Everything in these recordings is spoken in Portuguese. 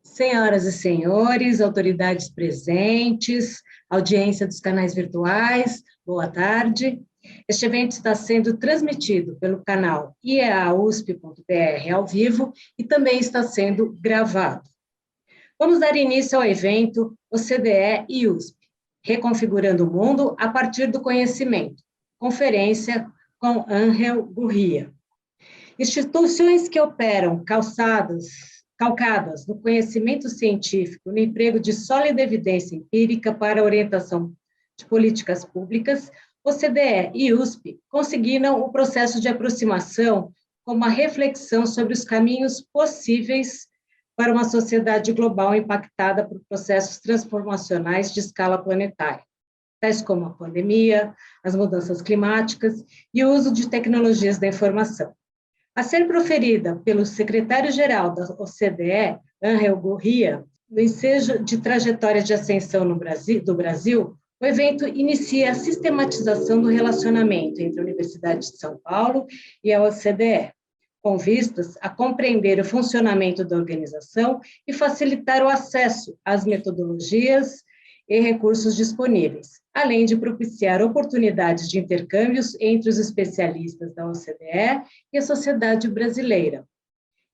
Senhoras e senhores, autoridades presentes, audiência dos canais virtuais, boa tarde. Este evento está sendo transmitido pelo canal IEA-USP.br ao vivo e também está sendo gravado. Vamos dar início ao evento OCDE e USP, Reconfigurando o Mundo a partir do Conhecimento, conferência com Ángel Gurria. Instituições que operam calcadas no conhecimento científico, no emprego de sólida evidência empírica para a orientação de políticas públicas, OCDE e USP conseguiram o processo de aproximação como uma reflexão sobre os caminhos possíveis para uma sociedade global impactada por processos transformacionais de escala planetária, tais como a pandemia, as mudanças climáticas e o uso de tecnologias da informação. A ser proferida pelo secretário-geral da OCDE, Ángel Gurria, no ensejo de trajetória de ascensão do Brasil, o evento inicia a sistematização do relacionamento entre a Universidade de São Paulo e a OCDE, com vistas a compreender o funcionamento da organização e facilitar o acesso às metodologias e recursos disponíveis, além de propiciar oportunidades de intercâmbios entre os especialistas da OCDE e a sociedade brasileira,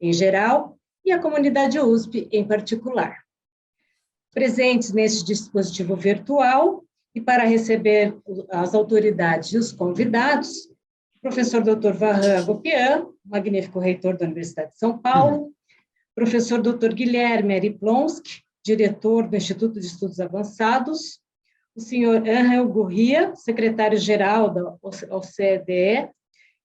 em geral, e a comunidade USP em particular. Presentes neste dispositivo virtual, e para receber as autoridades e os convidados, o professor Dr. Vahan Agopian, magnífico reitor da Universidade de São Paulo, professor Dr. Guilherme Ariplonski, diretor do Instituto de Estudos Avançados, o senhor Ángel Gurria, secretário-geral da OCDE,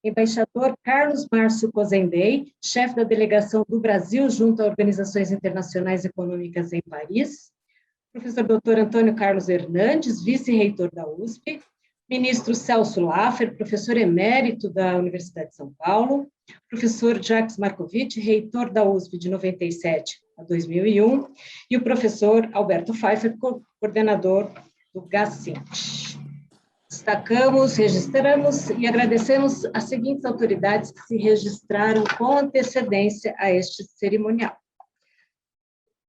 embaixador Carlos Márcio Cozendey, chefe da delegação do Brasil junto a organizações internacionais econômicas em Paris, professor Dr. Antônio Carlos Hernandes, vice-reitor da USP, ministro Celso Laffer, professor emérito da Universidade de São Paulo, professor Jacques Markovitch, reitor da USP de 97 a 2001, e o professor Alberto Pfeiffer, coordenador do GACINT. Destacamos, registramos e agradecemos as seguintes autoridades que se registraram com antecedência a este cerimonial.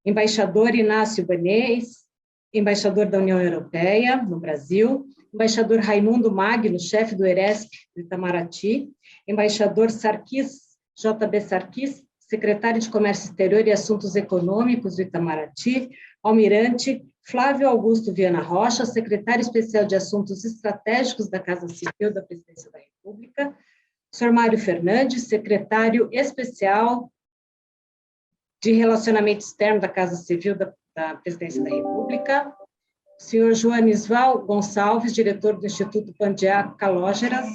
Embaixador Inácio Banês, embaixador da União Europeia no Brasil, embaixador Raimundo Magno, chefe do ERESP do Itamaraty, embaixador Sarkis, J.B. Sarkis, secretário de Comércio Exterior e Assuntos Econômicos do Itamaraty, almirante Flávio Augusto Viana Rocha, secretário especial de Assuntos Estratégicos da Casa Civil da Presidência da República, senhor Mário Fernandes, secretário especial de Relacionamento Externo da Casa Civil da Presidência da República, senhor Joanisval Gonçalves, diretor do Instituto Pandiá Calógeras,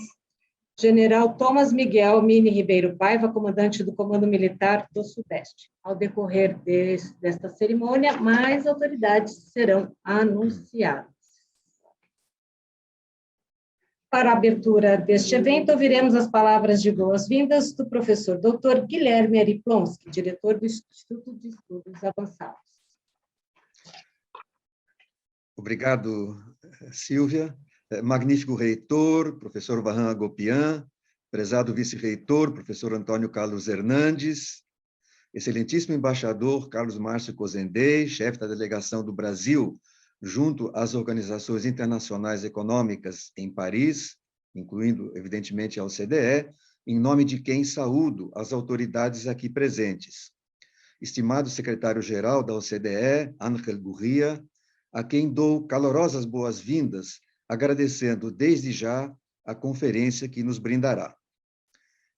general Thomas Miguel Mini Ribeiro Paiva, comandante do Comando Militar do Sudeste. Ao decorrer desta cerimônia, mais autoridades serão anunciadas. Para a abertura deste evento, ouviremos as palavras de boas-vindas do professor Dr. Guilherme Ariplonski, diretor do Instituto de Estudos Avançados. Obrigado, Silvia. Magnífico reitor, professor Vahan Agopian, prezado vice-reitor, professor Antônio Carlos Hernandes, excelentíssimo embaixador Carlos Márcio Cozendey, chefe da delegação do Brasil junto às organizações internacionais econômicas em Paris, incluindo, evidentemente, a OCDE, em nome de quem saúdo as autoridades aqui presentes. Estimado secretário-geral da OCDE, Ángel Gurria, a quem dou calorosas boas-vindas, agradecendo desde já a conferência que nos brindará.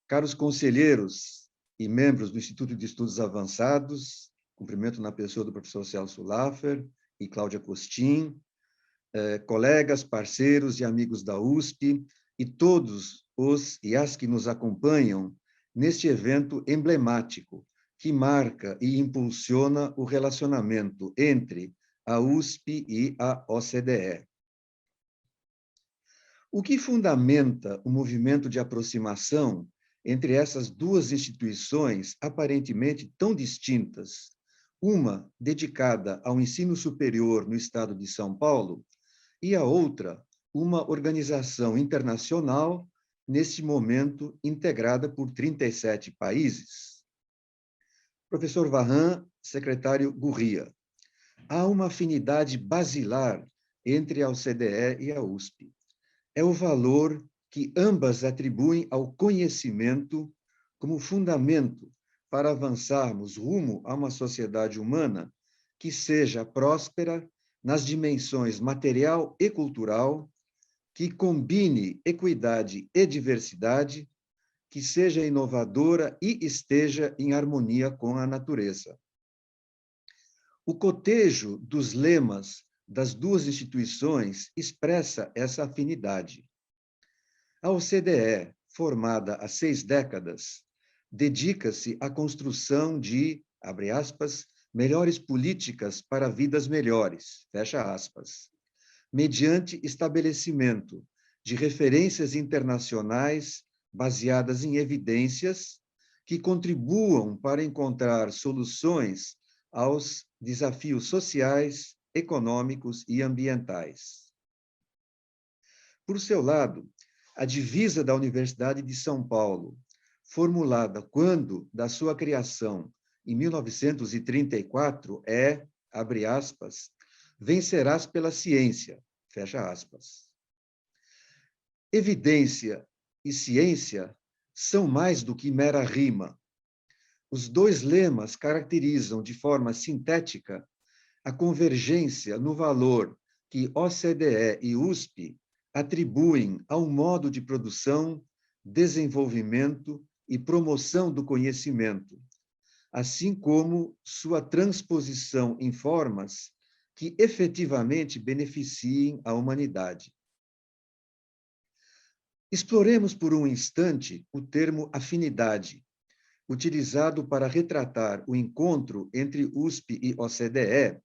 Caros conselheiros e membros do Instituto de Estudos Avançados, cumprimento na pessoa do professor Celso Laffer e Cláudia Costin, colegas, parceiros e amigos da USP e todos os e as que nos acompanham neste evento emblemático que marca e impulsiona o relacionamento entre a USP e a OCDE. O que fundamenta o movimento de aproximação entre essas duas instituições aparentemente tão distintas, uma dedicada ao ensino superior no estado de São Paulo e a outra, uma organização internacional, neste momento integrada por 37 países? Professor Vahan secretário Gurria. Há uma afinidade basilar entre a OCDE e a USP. É o valor que ambas atribuem ao conhecimento como fundamento para avançarmos rumo a uma sociedade humana que seja próspera nas dimensões material e cultural, que combine equidade e diversidade, que seja inovadora e esteja em harmonia com a natureza. O cotejo dos lemas das duas instituições expressa essa afinidade. A OCDE, formada há 6 décadas, dedica-se à construção de, abre aspas, melhores políticas para vidas melhores, fecha aspas, mediante estabelecimento de referências internacionais baseadas em evidências que contribuam para encontrar soluções aos desafios sociais, econômicos e ambientais. Por seu lado, a divisa da Universidade de São Paulo, formulada quando da sua criação, em 1934, é, abre aspas, vencerás pela ciência, fecha aspas. Evidência e ciência são mais do que mera rima. Os dois lemas caracterizam de forma sintética a convergência no valor que OCDE e USP atribuem ao modo de produção, desenvolvimento e promoção do conhecimento, assim como sua transposição em formas que efetivamente beneficiem a humanidade. Exploremos por um instante o termo afinidade, utilizado para retratar o encontro entre USP e OCDE,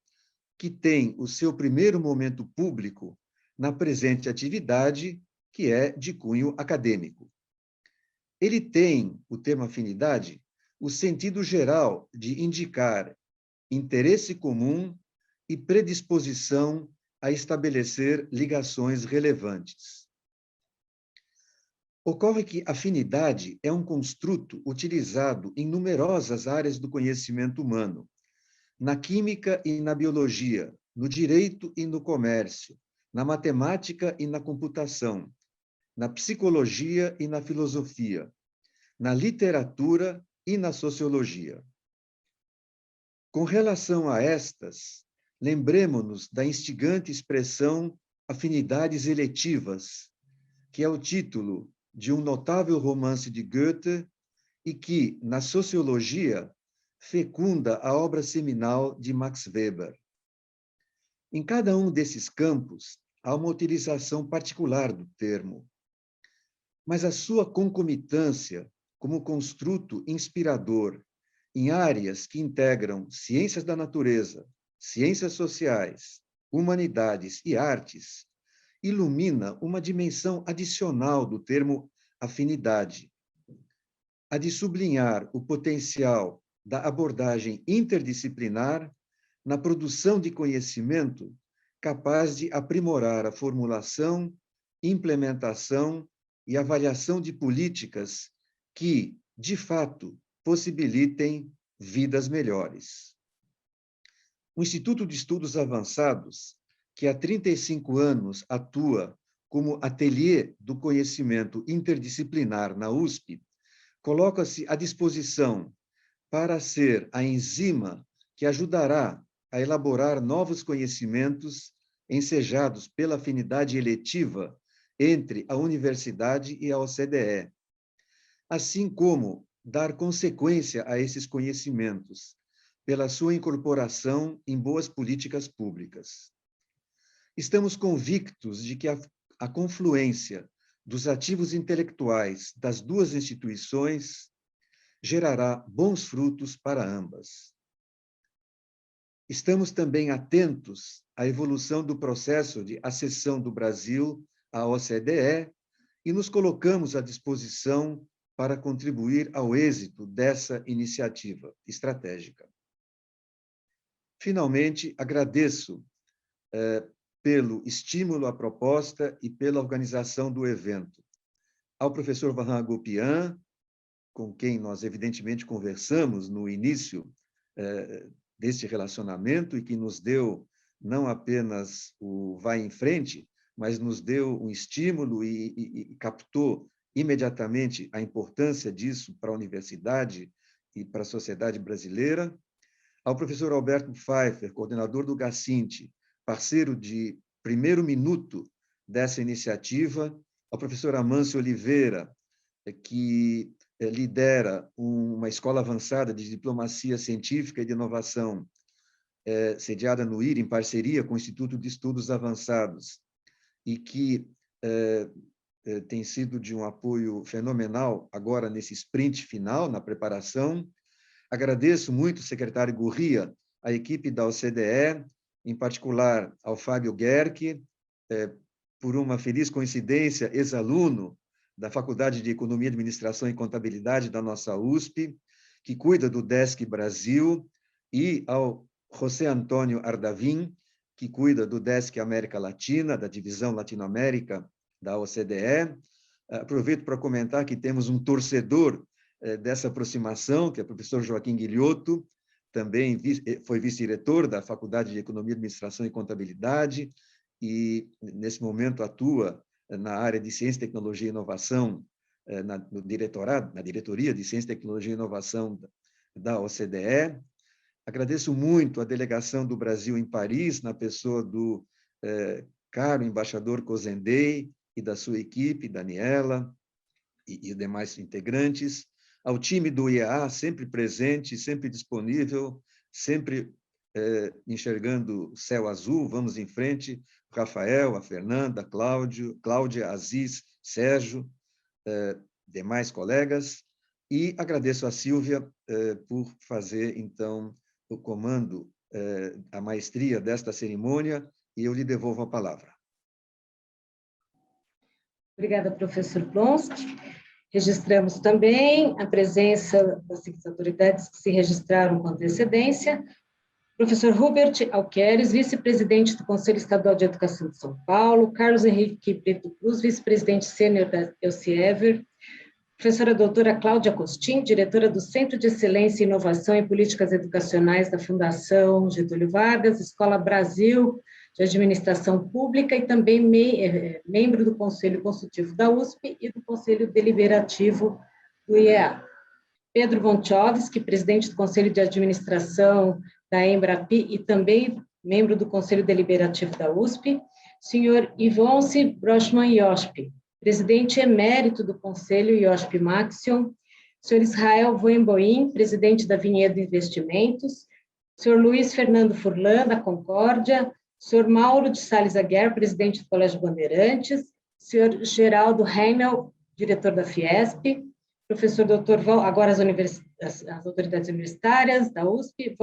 que tem o seu primeiro momento público na presente atividade, que é de cunho acadêmico. Ele tem, o termo afinidade, o sentido geral de indicar interesse comum e predisposição a estabelecer ligações relevantes. Ocorre que afinidade é um construto utilizado em numerosas áreas do conhecimento humano, na química e na biologia, no direito e no comércio, na matemática e na computação, na psicologia e na filosofia, na literatura e na sociologia. Com relação a estas, lembremo-nos da instigante expressão afinidades eletivas, que é o título de um notável romance de Goethe e que, na sociologia, fecunda a obra seminal de Max Weber. Em cada um desses campos, há uma utilização particular do termo, mas a sua concomitância como construto inspirador em áreas que integram ciências da natureza, ciências sociais, humanidades e artes, ilumina uma dimensão adicional do termo afinidade, a de sublinhar o potencial da abordagem interdisciplinar na produção de conhecimento capaz de aprimorar a formulação, implementação e avaliação de políticas que, de fato, possibilitem vidas melhores. O Instituto de Estudos Avançados, que há 35 anos atua como ateliê do conhecimento interdisciplinar na USP, coloca-se à disposição para ser a enzima que ajudará a elaborar novos conhecimentos ensejados pela afinidade eletiva entre a universidade e a OCDE, assim como dar consequência a esses conhecimentos pela sua incorporação em boas políticas públicas. Estamos convictos de que a confluência dos ativos intelectuais das duas instituições gerará bons frutos para ambas. Estamos também atentos à evolução do processo de acessão do Brasil à OCDE e nos colocamos à disposição para contribuir ao êxito dessa iniciativa estratégica. Finalmente, agradeço pelo estímulo à proposta e pela organização do evento. Ao professor Vahan Agopian, com quem nós, evidentemente, conversamos no início deste relacionamento e que nos deu não apenas o vai em frente, mas nos deu um estímulo e captou imediatamente a importância disso para a universidade e para a sociedade brasileira. Ao professor Alberto Pfeiffer, coordenador do GACINTE, parceiro de primeiro minuto dessa iniciativa, ao professor Amâncio Oliveira, que lidera uma escola avançada de diplomacia científica e de inovação, sediada no IRI, em parceria com o Instituto de Estudos Avançados, e que tem sido de um apoio fenomenal agora nesse sprint final, na preparação. Agradeço muito ao secretário Gurria, a equipe da OCDE, em particular ao Fábio Gerke, por uma feliz coincidência, ex-aluno da Faculdade de Economia, Administração e Contabilidade da nossa USP, que cuida do Desk Brasil, e ao José Antônio Ardavin, que cuida do Desk América Latina, da Divisão Latinoamérica da OCDE. Aproveito para comentar que temos um torcedor dessa aproximação, que é o professor Joaquim Guilhoto, também foi vice-diretor da Faculdade de Economia, Administração e Contabilidade, e, nesse momento, atua na área de Ciência, Tecnologia e Inovação, no diretorado, na Diretoria de Ciência, Tecnologia e Inovação da OCDE. Agradeço muito a delegação do Brasil em Paris, na pessoa do caro embaixador Cozendei e da sua equipe, Daniela, e demais integrantes, ao time do IEA, sempre presente, sempre disponível, sempre enxergando céu azul, vamos em frente, Rafael, a Fernanda, Cláudia, Aziz, Sérgio, demais colegas, e agradeço a Sílvia por fazer, então, o comando, a maestria desta cerimônia, e eu lhe devolvo a palavra. Obrigada, professor Plonsky. Registramos também a presença das seguintes autoridades que se registraram com antecedência: professor Hubert Alqueres, vice-presidente do Conselho Estadual de Educação de São Paulo; Carlos Henrique Brito Cruz, vice-presidente sênior da Elsiever; professora doutora Cláudia Costin, diretora do Centro de Excelência e Inovação em Políticas Educacionais da Fundação Getúlio Vargas, Escola Brasil de Administração Pública, e também membro do Conselho Consultivo da USP e do Conselho Deliberativo do IEA. Pedro Vonchovski, presidente do Conselho de Administração da Embrapi e também membro do Conselho Deliberativo da USP. Senhor Ivonce Brochmann Iosp, presidente emérito do Conselho Iosp Maxion. Senhor Israel Voemboim, presidente da Vinhedo Investimentos. Senhor Luiz Fernando Furlan, da Concórdia. Senhor Mauro de Salles Aguiar, presidente do Colégio Bandeirantes. Senhor Geraldo Heinel, diretor da Fiesp. Professor doutor, agora as autoridades universitárias da USP,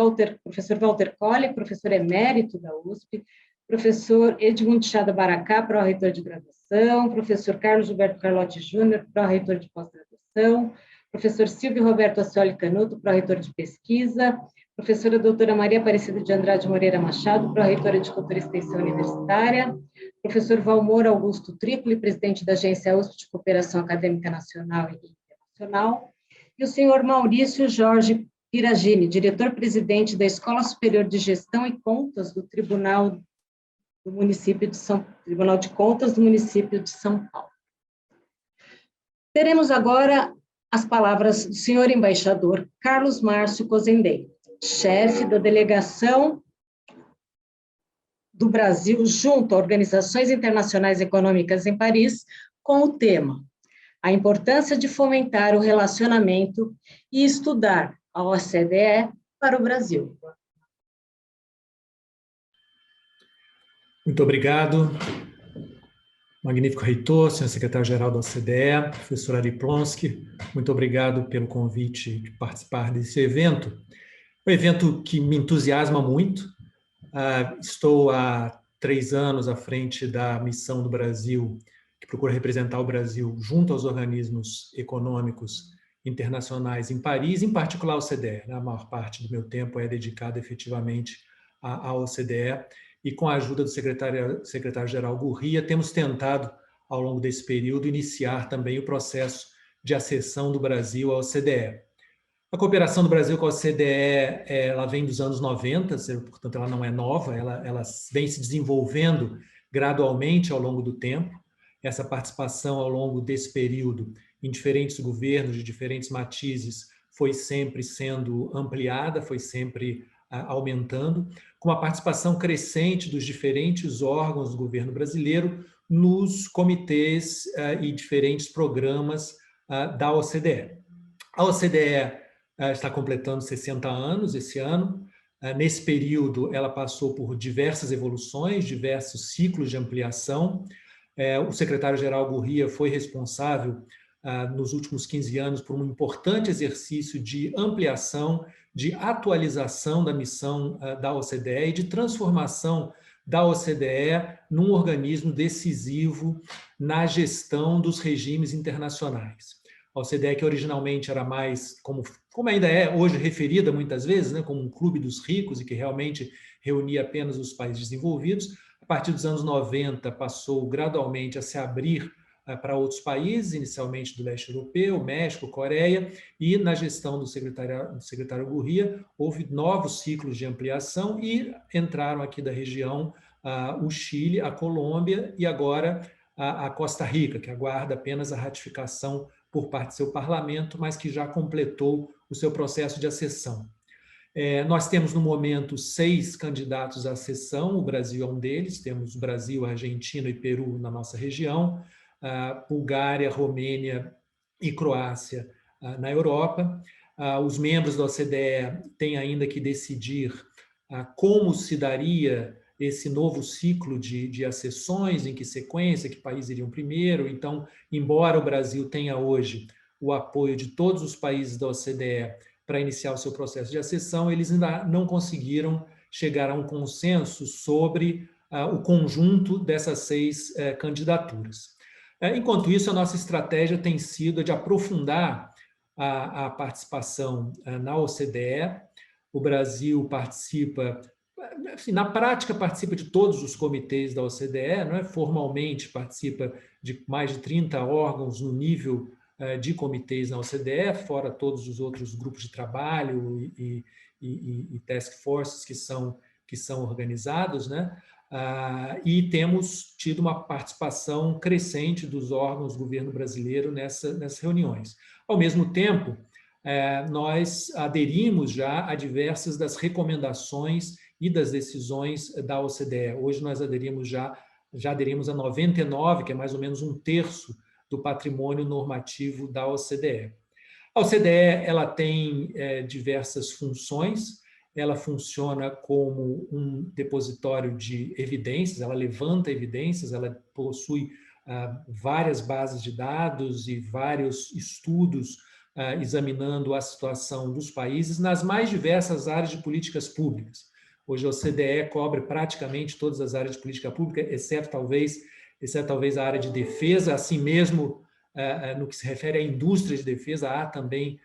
professor Walter Colle, professor emérito da USP, professor Edmundo Chada Baracá, pró-reitor de graduação, professor Carlos Gilberto Carlotti Júnior, pró-reitor de pós-graduação, professor Silvio Roberto Ascioli Canuto, pró-reitor de pesquisa, professora doutora Maria Aparecida de Andrade Moreira Machado, pró-reitora de Cultura e Extensão Universitária, professor Valmor Augusto Tripoli, presidente da Agência USP de Cooperação Acadêmica Nacional e Internacional, e o senhor Maurício Jorge Piragini, diretor-presidente da Escola Superior de Gestão e Contas do Tribunal de Contas do município de São Paulo. Teremos agora as palavras do senhor embaixador Carlos Márcio Cozendei, chefe da delegação do Brasil junto a organizações internacionais econômicas em Paris, com o tema: a importância de fomentar o relacionamento e estudar a OCDE para o Brasil. Muito obrigado, magnífico reitor, senhor secretário-geral da OCDE, professor Ari Plonsky, muito obrigado pelo convite de participar desse evento. Um evento que me entusiasma muito. Estou há 3 anos à frente da missão do Brasil, que procura representar o Brasil junto aos organismos econômicos internacionais em Paris, em particular a OCDE. A maior parte do meu tempo é dedicado efetivamente à OCDE, e com a ajuda do secretário-geral Gurria, temos tentado, ao longo desse período, iniciar também o processo de acessão do Brasil à OCDE. A cooperação do Brasil com a OCDE, ela vem dos anos 90, portanto, ela não é nova, ela vem se desenvolvendo gradualmente ao longo do tempo. Essa participação ao longo desse período, em diferentes governos de diferentes matizes, foi sempre sendo ampliada, foi sempre aumentando, com a participação crescente dos diferentes órgãos do governo brasileiro nos comitês e diferentes programas da OCDE. A OCDE está completando 60 anos esse ano. Nesse período, ela passou por diversas evoluções, diversos ciclos de ampliação. O secretário-geral Gurria foi responsável, nos últimos 15 anos, por um importante exercício de ampliação, de atualização da missão da OCDE e de transformação da OCDE num organismo decisivo na gestão dos regimes internacionais. A OCDE, que originalmente era mais, como ainda é hoje referida muitas vezes, né, como um clube dos ricos e que realmente reunia apenas os países desenvolvidos, a partir dos anos 90 passou gradualmente a se abrir para outros países, inicialmente do leste europeu, México, Coreia, e na gestão do secretário Gurria houve novos ciclos de ampliação e entraram aqui da região o Chile, a Colômbia e agora a Costa Rica, que aguarda apenas a ratificação por parte do seu parlamento, mas que já completou o seu processo de acessão. Nós temos, no momento, 6 candidatos à acessão, o Brasil é um deles, temos Brasil, Argentina e Peru na nossa região, Bulgária, Romênia e Croácia na Europa. Os membros da OCDE têm ainda que decidir como se daria esse novo ciclo de acessões, em que sequência, que países iriam primeiro. Então, embora o Brasil tenha hoje o apoio de todos os países da OCDE para iniciar o seu processo de acessão, eles ainda não conseguiram chegar a um consenso sobre o conjunto dessas 6 candidaturas. Enquanto isso, a nossa estratégia tem sido a de aprofundar a participação na OCDE. O Brasil participa, assim, na prática, participa de todos os comitês da OCDE, não é? Formalmente participa de mais de 30 órgãos no nível de comitês na OCDE, fora todos os outros grupos de trabalho e task forces que são organizados, né? E temos tido uma participação crescente dos órgãos do governo brasileiro nessas reuniões. Ao mesmo tempo, nós aderimos já a diversas das recomendações e das decisões da OCDE. Hoje nós já aderimos a 99, que é mais ou menos 1/3 do patrimônio normativo da OCDE. A OCDE ela tem diversas funções. Ela funciona como um depositório de evidências, ela levanta evidências, ela possui várias bases de dados e vários estudos examinando a situação dos países nas mais diversas áreas de políticas públicas. Hoje a OCDE cobre praticamente todas as áreas de política pública, exceto talvez a área de defesa. Assim mesmo, no que se refere à indústria de defesa, há também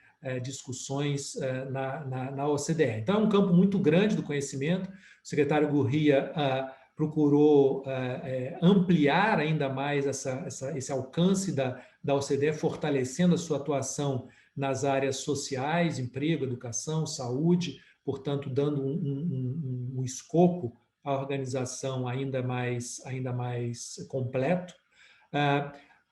discussões na OCDE. Então, é um campo muito grande do conhecimento. O secretário Gurria procurou ampliar ainda mais esse alcance da OCDE, fortalecendo a sua atuação nas áreas sociais, emprego, educação, saúde, portanto, dando um escopo à organização ainda mais completo.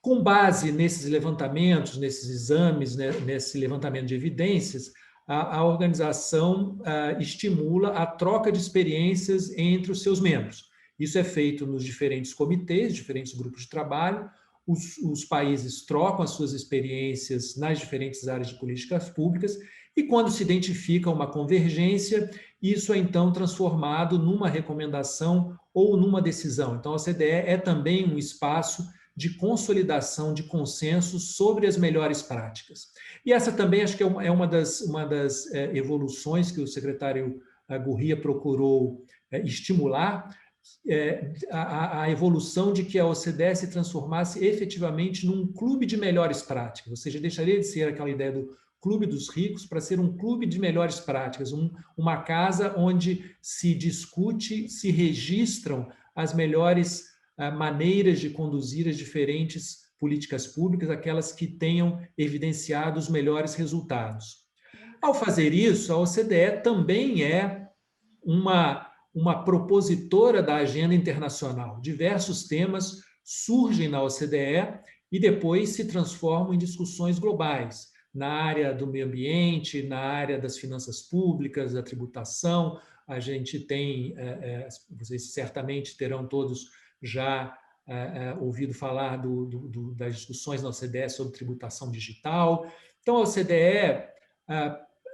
Com base nesses levantamentos, nesses exames, né, nesse levantamento de evidências, a organização estimula a troca de experiências entre os seus membros. Isso é feito nos diferentes comitês, diferentes grupos de trabalho. Os países trocam as suas experiências nas diferentes áreas de políticas públicas e, quando se identifica uma convergência, isso é então transformado numa recomendação ou numa decisão. Então, a OCDE é também um espaço de consolidação de consensos sobre as melhores práticas. E essa também acho que é uma das evoluções que o secretário Gurria procurou estimular, a evolução de que a OCDE se transformasse efetivamente num clube de melhores práticas, ou seja, deixaria de ser aquela ideia do clube dos ricos para ser um clube de melhores práticas, uma casa onde se discute, se registram as melhores maneiras de conduzir as diferentes políticas públicas, aquelas que tenham evidenciado os melhores resultados. Ao fazer isso, a OCDE também é uma propositora da agenda internacional. Diversos temas surgem na OCDE e depois se transformam em discussões globais, na área do meio ambiente, na área das finanças públicas, da tributação. A gente tem, vocês certamente terão todos já ouvido falar das discussões na OCDE sobre tributação digital. Então, a OCDE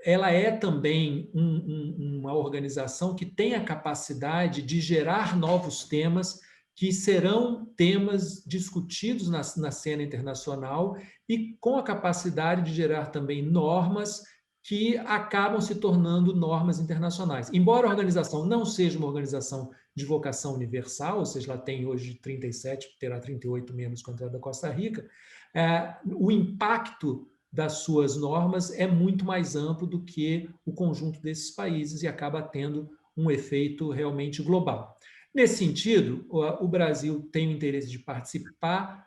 ela é também uma organização que tem a capacidade de gerar novos temas que serão temas discutidos na cena internacional e com a capacidade de gerar também normas que acabam se tornando normas internacionais. Embora a organização não seja uma organização de vocação universal, ou seja, ela tem hoje 37, terá 38 membros contra a da Costa Rica, o impacto das suas normas é muito mais amplo do que o conjunto desses países e acaba tendo um efeito realmente global. Nesse sentido, o Brasil tem o interesse de participar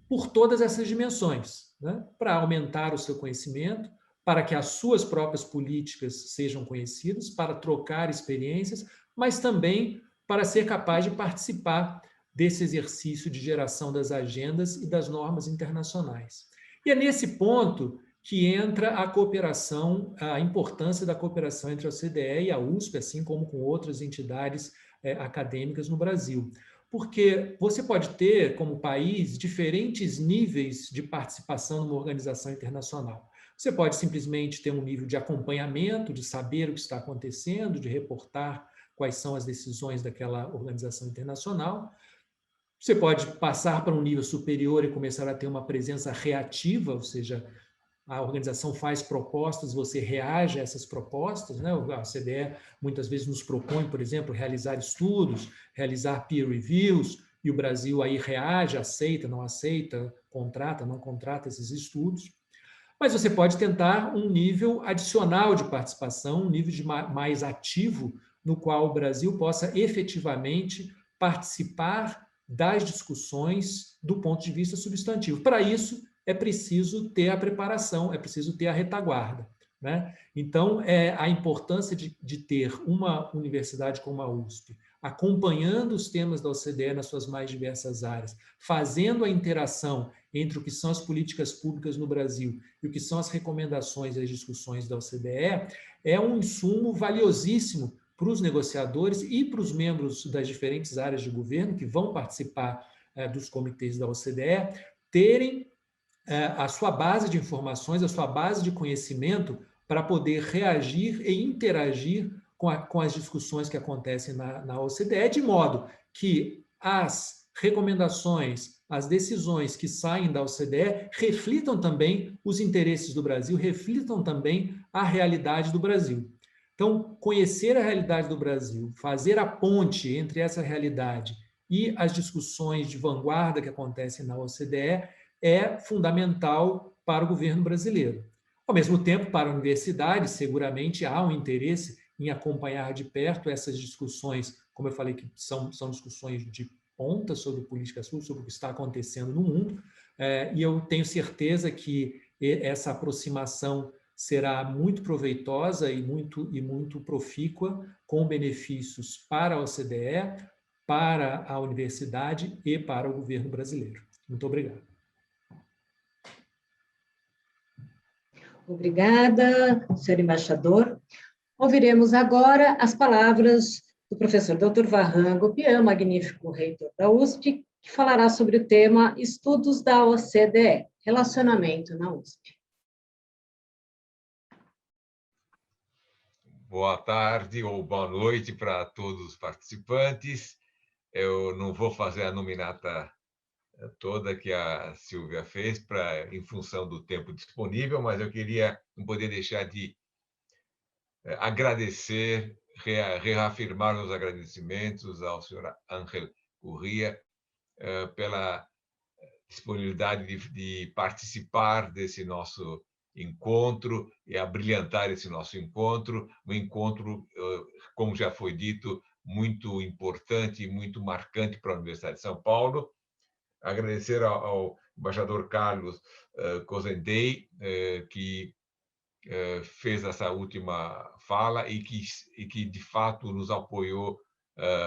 por todas essas dimensões, né? Para aumentar o seu conhecimento, para que as suas próprias políticas sejam conhecidas, para trocar experiências, mas também para ser capaz de participar desse exercício de geração das agendas e das normas internacionais. E é nesse ponto que entra a cooperação, a importância da cooperação entre a OCDE e a USP, assim como com outras entidades acadêmicas no Brasil. Porque você pode ter, como país, diferentes níveis de participação numa organização internacional. Você pode simplesmente ter um nível de acompanhamento, de saber o que está acontecendo, de reportar quais são as decisões daquela organização internacional. Você pode passar para um nível superior e começar a ter uma presença reativa, ou seja, a organização faz propostas, você reage a essas propostas, né? A OCDE muitas vezes nos propõe, por exemplo, realizar estudos, realizar peer reviews, e o Brasil aí reage, aceita, não aceita, contrata, não contrata esses estudos. Mas você pode tentar um nível adicional de participação, um nível mais ativo, no qual o Brasil possa efetivamente participar das discussões do ponto de vista substantivo. Para isso, é preciso ter a preparação, é preciso ter a retaguarda, né? Então, a importância de ter uma universidade como a USP, acompanhando os temas da OCDE nas suas mais diversas áreas, fazendo a interação entre o que são as políticas públicas no Brasil e o que são as recomendações e as discussões da OCDE, é um insumo valiosíssimo para os negociadores e para os membros das diferentes áreas de governo que vão participar dos comitês da OCDE, terem a sua base de informações, a sua base de conhecimento para poder reagir e interagir com as discussões que acontecem na OCDE, de modo que as recomendações, as decisões que saem da OCDE reflitam também os interesses do Brasil, reflitam também a realidade do Brasil. Então, conhecer a realidade do Brasil, fazer a ponte entre essa realidade e as discussões de vanguarda que acontecem na OCDE é fundamental para o governo brasileiro. Ao mesmo tempo, para a universidade, seguramente há um interesse em acompanhar de perto essas discussões, como eu falei, que são discussões de ponta sobre políticas públicas, sobre o que está acontecendo no mundo, e eu tenho certeza que essa aproximação será muito proveitosa e muito profícua, com benefícios para a OCDE, para a universidade e para o governo brasileiro. Muito obrigado. Obrigada, senhor embaixador. Ouviremos agora as palavras do professor Dr. Vahan Agopian, magnífico reitor da USP, que falará sobre o tema Estudos da OCDE, Relacionamento na USP. Boa tarde ou boa noite para todos os participantes. Eu não vou fazer a nominata toda que a Silvia fez em função do tempo disponível, mas eu não poder deixar de agradecer, reafirmar os agradecimentos ao senhor Ángel Gurría pela disponibilidade de participar desse nosso encontro e a brilhantar esse nosso encontro, um encontro, como já foi dito, muito importante e muito marcante para a Universidade de São Paulo. Agradecer ao embaixador Carlos Cosentei, que fez essa última fala e que de fato nos apoiou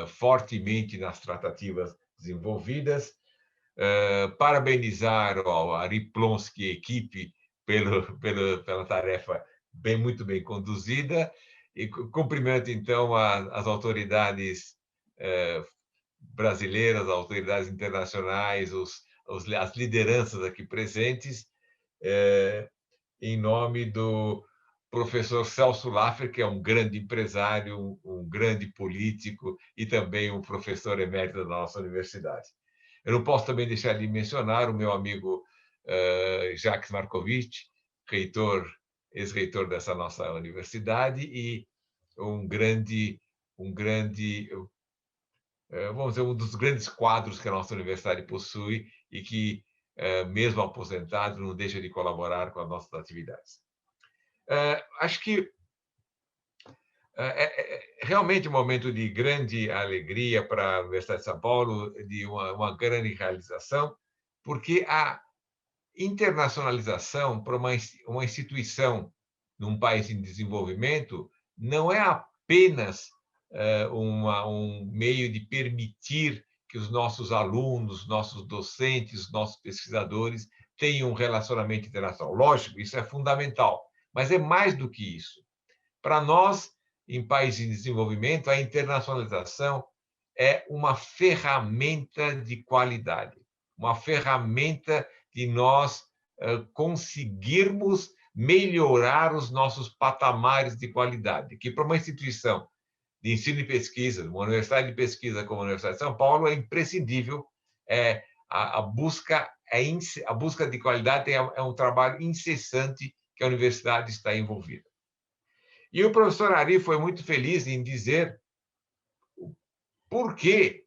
fortemente nas tratativas desenvolvidas. Parabenizar a Riplonsky e a equipe pela tarefa muito bem conduzida e cumprimento, então, as autoridades brasileiras, as autoridades internacionais, as lideranças aqui presentes, em nome do professor Celso Laffer, que é um grande empresário, um grande político e também um professor emérito da nossa universidade. Eu não posso também deixar de mencionar o meu amigo Jacques Markovitch, ex-reitor dessa nossa universidade e vamos dizer, um dos grandes quadros que a nossa universidade possui e que, mesmo aposentado, não deixa de colaborar com as nossas atividades. Acho que é realmente um momento de grande alegria para a Universidade de São Paulo, de uma grande realização, porque a internacionalização para uma instituição num país em desenvolvimento não é apenas um meio de permitir que os nossos alunos, nossos docentes, nossos pesquisadores tenham um relacionamento internacional. Lógico, isso é fundamental, mas é mais do que isso. Para nós, em países em desenvolvimento, a internacionalização é uma ferramenta de qualidade, uma ferramenta de nós conseguirmos melhorar os nossos patamares de qualidade, que para uma instituição de ensino e pesquisa, uma universidade de pesquisa como a Universidade de São Paulo, é imprescindível. A busca de qualidade é um trabalho incessante que a universidade está envolvida. E o professor Ari foi muito feliz em dizer por que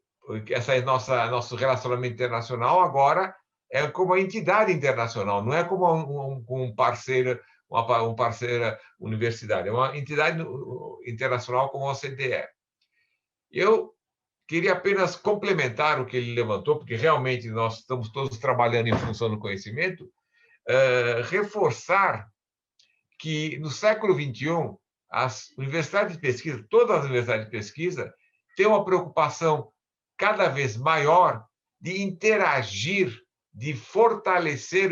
nosso relacionamento internacional agora é como uma entidade internacional, não é como um parceiro universitário, é uma entidade internacional como a OCDE. Eu queria apenas complementar o que ele levantou, porque realmente nós estamos todos trabalhando em função do conhecimento, reforçar que no século XXI, as universidades de pesquisa, todas as universidades de pesquisa, têm uma preocupação cada vez maior de interagir, de fortalecer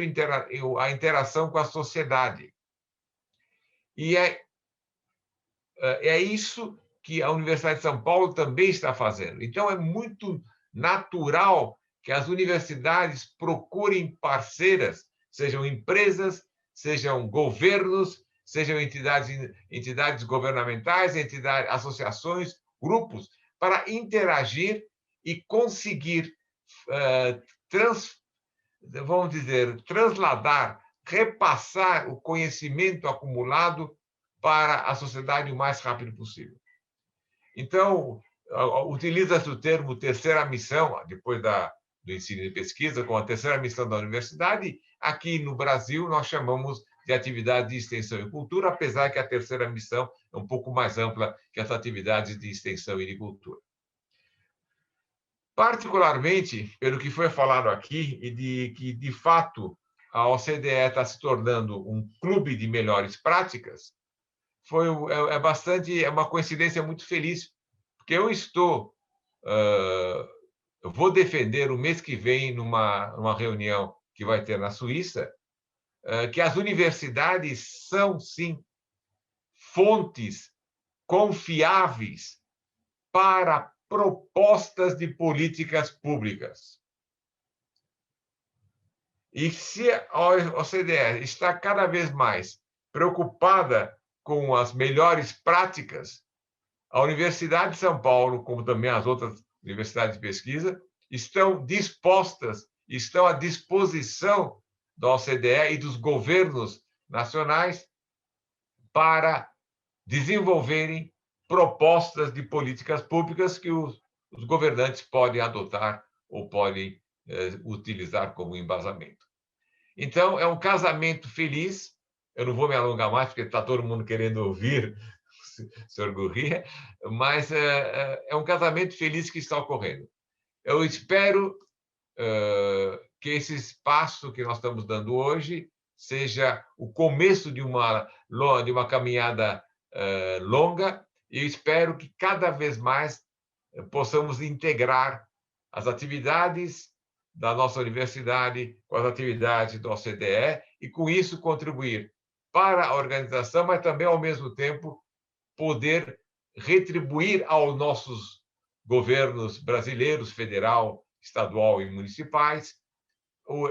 a interação com a sociedade. E é isso que a Universidade de São Paulo também está fazendo. Então, é muito natural que as universidades procurem parceiras, sejam empresas, sejam governos, sejam entidades governamentais, associações, grupos, para interagir e conseguir, transladar, repassar o conhecimento acumulado para a sociedade o mais rápido possível. Então, utiliza-se o termo terceira missão, depois do ensino e pesquisa, como a terceira missão da universidade. Aqui no Brasil, nós chamamos de atividade de extensão e cultura, apesar que a terceira missão é um pouco mais ampla que as atividades de extensão e de cultura. Particularmente, pelo que foi falado aqui, e que, de fato, a OCDE está se tornando um clube de melhores práticas, é uma coincidência muito feliz, porque eu vou defender o mês que vem, numa reunião que vai ter na Suíça, que as universidades são, sim, fontes confiáveis para propostas de políticas públicas. E se a OCDE está cada vez mais preocupada com as melhores práticas, a Universidade de São Paulo, como também as outras universidades de pesquisa, estão à disposição da OCDE e dos governos nacionais para desenvolverem propostas de políticas públicas que os governantes podem adotar ou podem utilizar como embasamento. Então, é um casamento feliz. Eu não vou me alongar mais, porque está todo mundo querendo ouvir o senhor Gurria, mas é um casamento feliz que está ocorrendo. Eu espero que esse espaço que nós estamos dando hoje seja o começo de uma caminhada longa, e eu espero que cada vez mais possamos integrar as atividades da nossa universidade com as atividades do OCDE e, com isso, contribuir para a organização, mas também, ao mesmo tempo, poder retribuir aos nossos governos brasileiros, federal, estadual e municipais,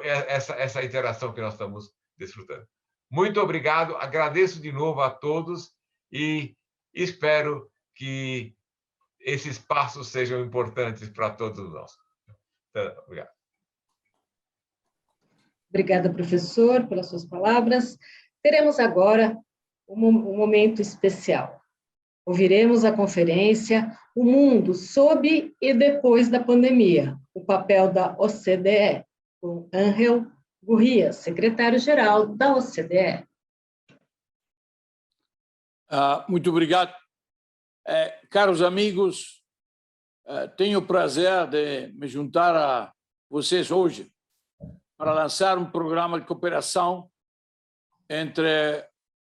essa interação que nós estamos desfrutando. Muito obrigado, agradeço de novo a todos e espero que esses passos sejam importantes para todos nós. Então, obrigado. Obrigada, professor, pelas suas palavras. Teremos agora um momento especial. Ouviremos a conferência O Mundo sob e depois da pandemia, o papel da OCDE, com Ángel Gurría, secretário-geral da OCDE. Muito obrigado. Caros amigos, tenho o prazer de me juntar a vocês hoje para lançar um programa de cooperação entre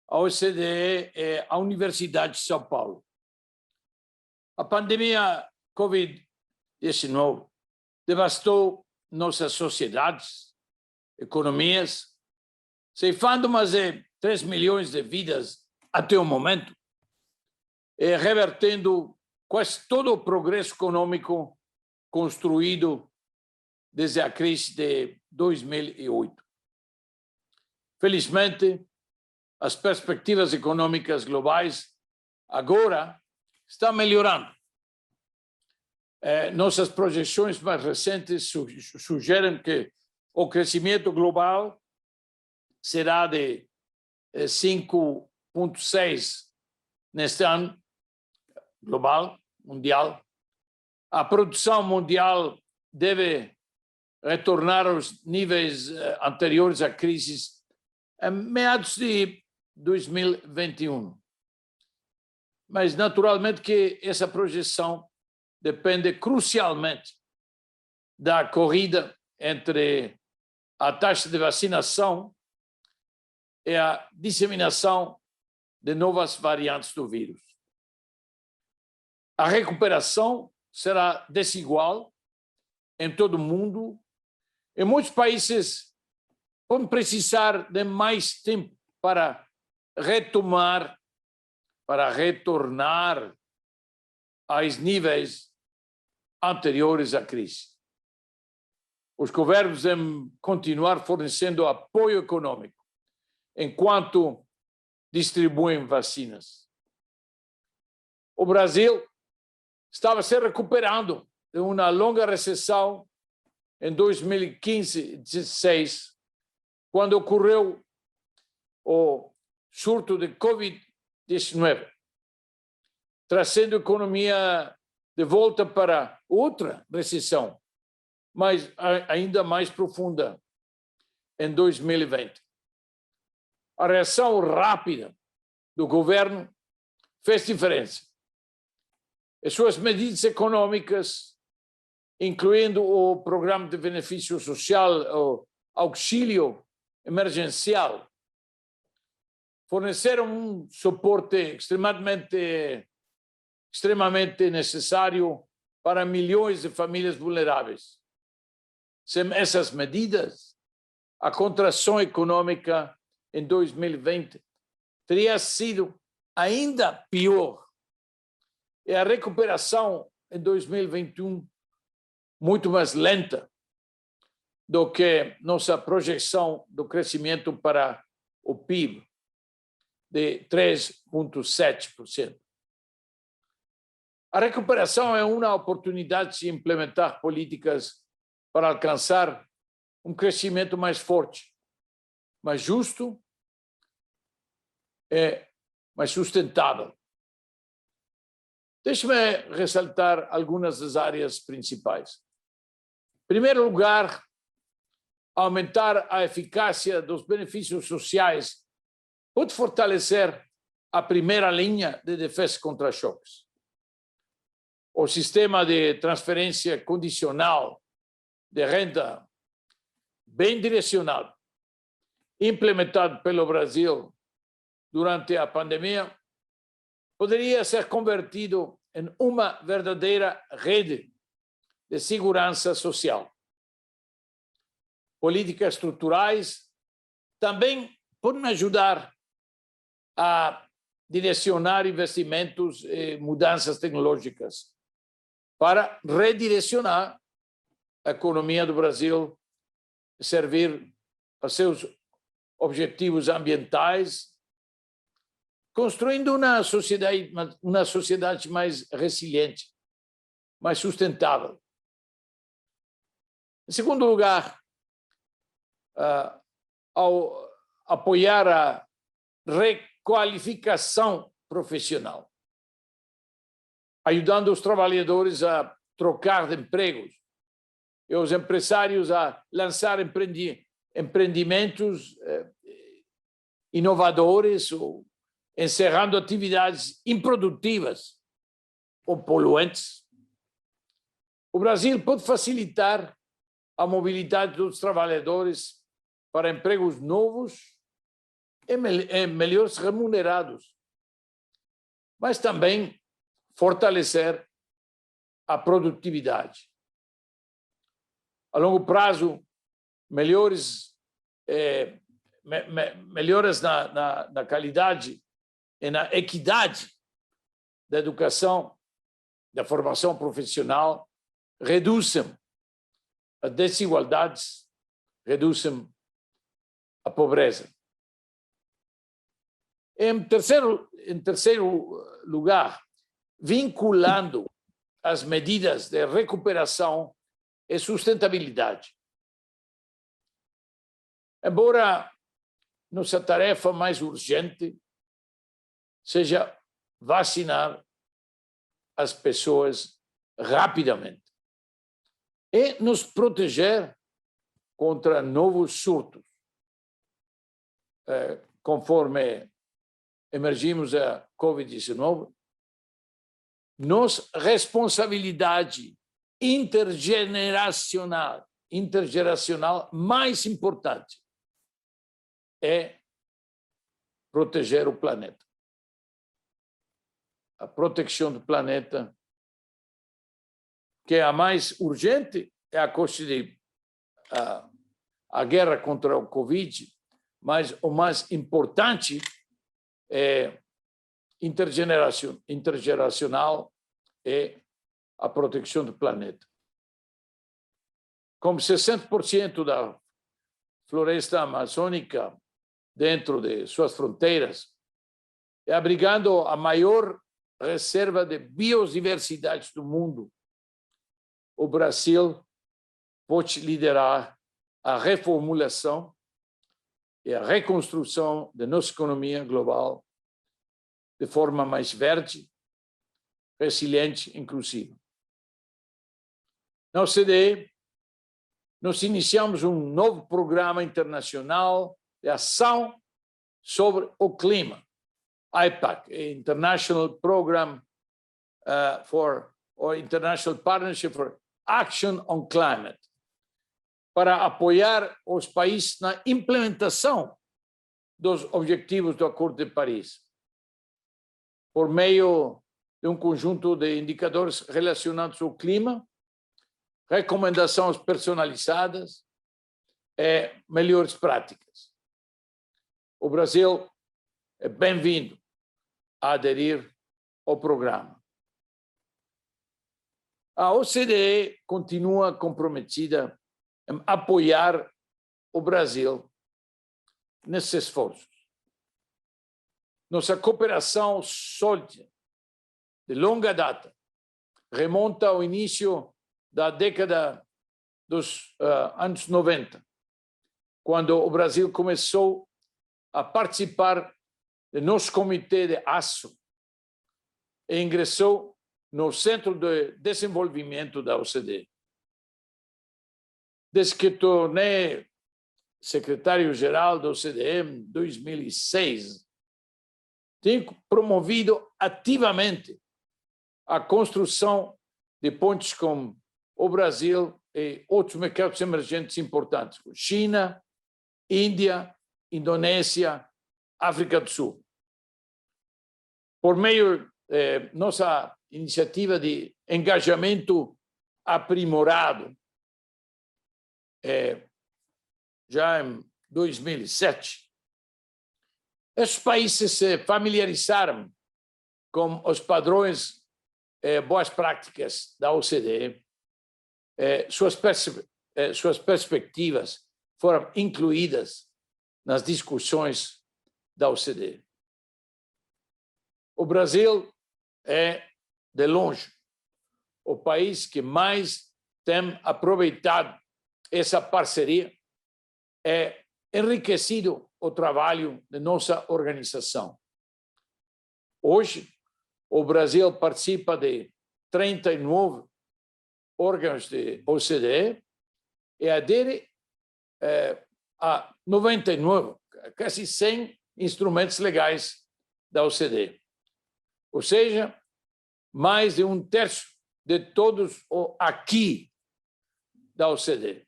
a OCDE e a Universidade de São Paulo. A pandemia Covid-19 devastou nossas sociedades, economias, ceifando mais de 3 milhões de vidas até o momento, e revertendo quase todo o progresso econômico construído desde a crise de 2008. Felizmente, as perspectivas econômicas globais agora estão melhorando. Nossas projeções mais recentes sugerem que o crescimento global será de 5,6% neste ano, global, mundial. A produção mundial deve retornar aos níveis anteriores à crise em meados de 2021. Mas, naturalmente, que essa projeção depende crucialmente da corrida entre a taxa de vacinação e a disseminação de novas variantes do vírus. A recuperação será desigual em todo o mundo e muitos países vão precisar de mais tempo para retornar aos níveis anteriores à crise. Os governos devem continuar fornecendo apoio econômico enquanto distribuem vacinas. O Brasil estava se recuperando de uma longa recessão em 2015 e 2016, quando ocorreu o surto de Covid-19, trazendo a economia de volta para outra recessão, mas ainda mais profunda, em 2020. A reação rápida do governo fez diferença. As suas medidas econômicas, incluindo o programa de benefício social, o auxílio emergencial, forneceram um suporte extremamente necessário para milhões de famílias vulneráveis. Sem essas medidas, a contração econômica em 2020 teria sido ainda pior e a recuperação em 2021 muito mais lenta do que nossa projeção do crescimento para o PIB de 3,7%. A recuperação é uma oportunidade de implementar políticas para alcançar um crescimento mais forte, mais justo e mais sustentável. Deixe-me ressaltar algumas das áreas principais. Em primeiro lugar, aumentar a eficácia dos benefícios sociais pode fortalecer a primeira linha de defesa contra choques. O sistema de transferência condicional de renda bem direcionado implementado pelo Brasil durante a pandemia poderia ser convertido em uma verdadeira rede de segurança social. Políticas estruturais também podem ajudar a direcionar investimentos e mudanças tecnológicas para redirecionar a economia do Brasil, servir a seus objetivos ambientais, construindo uma sociedade mais resiliente, mais sustentável. Em segundo lugar, ao apoiar a requalificação profissional, ajudando os trabalhadores a trocar de empregos e os empresários a lançar empreendimentos inovadores ou encerrando atividades improdutivas ou poluentes. O Brasil pode facilitar a mobilidade dos trabalhadores para empregos novos e melhores remunerados, mas também fortalecer a produtividade. A longo prazo, melhores melhoras na qualidade e na equidade da educação, da formação profissional, reduzem as desigualdades, reduzem a pobreza. Em terceiro lugar, vinculando as medidas de recuperação e sustentabilidade. Embora nossa tarefa mais urgente seja vacinar as pessoas rapidamente e nos proteger contra novos surtos. Conforme emergimos da Covid-19, nossa responsabilidade intergeracional mais importante é proteger o planeta. A proteção do planeta, que é a mais urgente, é a custo a guerra contra o Covid, mas o mais importante é intergeracional é a proteção do planeta. Como 60% da floresta amazônica dentro de suas fronteiras, e abrigando a maior reserva de biodiversidade do mundo, o Brasil pode liderar a reformulação e a reconstrução da nossa economia global de forma mais verde, resiliente e inclusiva. Na OCDE, nós iniciamos um novo programa internacional de ação sobre o clima, IPAC, International Program or International Partnership for Action on Climate, para apoiar os países na implementação dos objetivos do Acordo de Paris, por meio de um conjunto de indicadores relacionados ao clima, recomendações personalizadas e melhores práticas. O Brasil é bem-vindo a aderir ao programa. A OCDE continua comprometida em apoiar o Brasil nesses esforços. Nossa cooperação sólida, de longa data, remonta ao início da década dos anos 90, quando o Brasil começou a participar do nosso Comitê de Aço e ingressou no Centro de Desenvolvimento da OCDE. Desde que tornei secretário-geral da OCDE em 2006, tenho promovido ativamente a construção de pontes com o Brasil e outros mercados emergentes importantes, como China, Índia, Indonésia, África do Sul. Por meio nossa iniciativa de engajamento aprimorado, já em 2007, esses países se familiarizaram com os padrões, boas práticas da OCDE, suas perspectivas foram incluídas nas discussões da OCDE. O Brasil é, de longe, o país que mais tem aproveitado essa parceria, enriquecido o trabalho de nossa organização. Hoje, o Brasil participa de 39 órgãos de OCDE e adere a 99, quase 100 instrumentos legais da OCDE. Ou seja, mais de 1/3 de todos aqui da OCDE.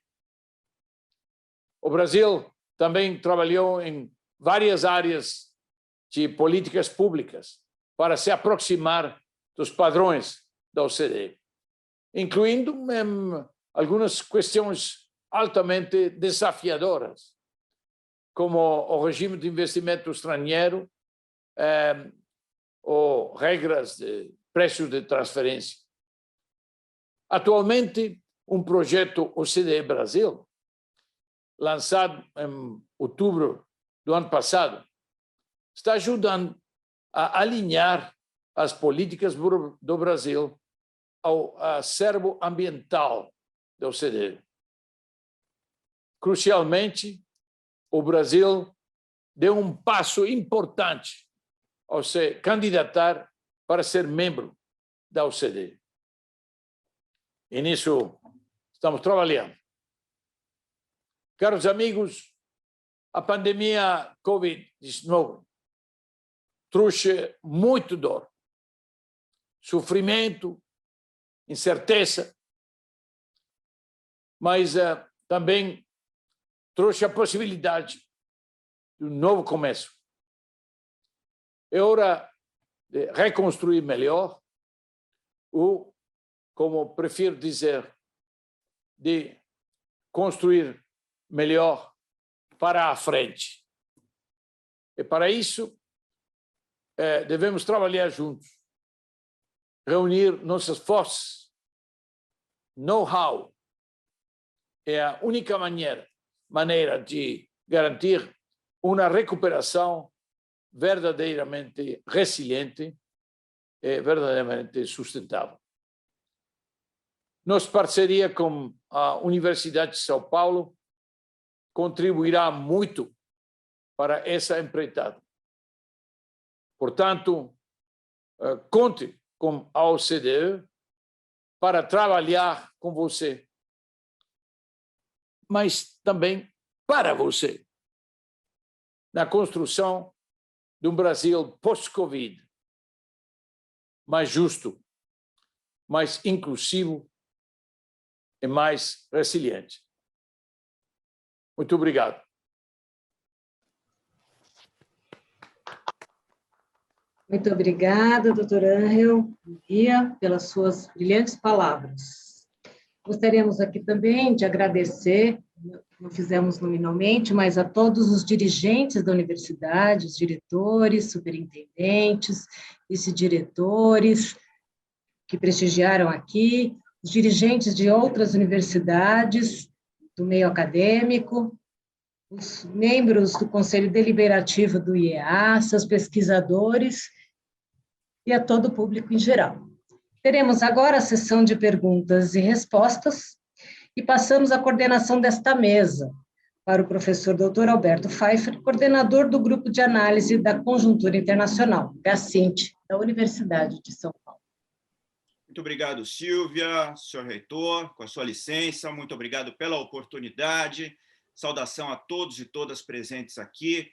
O Brasil também trabalhou em várias áreas de políticas públicas para se aproximar dos padrões da OCDE, incluindo algumas questões altamente desafiadoras, como o regime de investimento estrangeiro ou regras de preços de transferência. Atualmente, um projeto OCDE Brasil, lançado em outubro do ano passado, está ajudando a alinhar as políticas do Brasil ao acervo ambiental da OCDE. Crucialmente, o Brasil deu um passo importante ao se candidatar para ser membro da OCDE. E nisso estamos trabalhando. Caros amigos, a pandemia Covid-19 trouxe muito dor, sofrimento, incerteza, mas também trouxe a possibilidade de um novo começo. É hora de reconstruir melhor, ou, como prefiro dizer, de construir melhor para a frente. E para isso, devemos trabalhar juntos, reunir nossas forças, know-how. É a única maneira de garantir uma recuperação verdadeiramente resiliente e verdadeiramente sustentável. Nossa parceria com a Universidade de São Paulo contribuirá muito para essa empreitada. Portanto, conte com a OCDE para trabalhar com você, mas também para você, na construção de um Brasil pós-Covid, mais justo, mais inclusivo e mais resiliente. Muito obrigado. Muito obrigada, doutor Ángel Gurria, pelas suas brilhantes palavras. Gostaríamos aqui também de agradecer, não fizemos nominalmente, mas a todos os dirigentes da universidade, os diretores, superintendentes, vice-diretores que prestigiaram aqui, os dirigentes de outras universidades do meio acadêmico, os membros do Conselho Deliberativo do IEA, seus pesquisadores e a todo o público em geral. Teremos agora a sessão de perguntas e respostas e passamos a coordenação desta mesa para o professor Dr. Alberto Pfeiffer, coordenador do Grupo de Análise da Conjuntura Internacional, GACINT, da Universidade de São Paulo. Muito obrigado, Silvia, senhor reitor, com a sua licença, muito obrigado pela oportunidade. Saudação a todos e todas presentes aqui.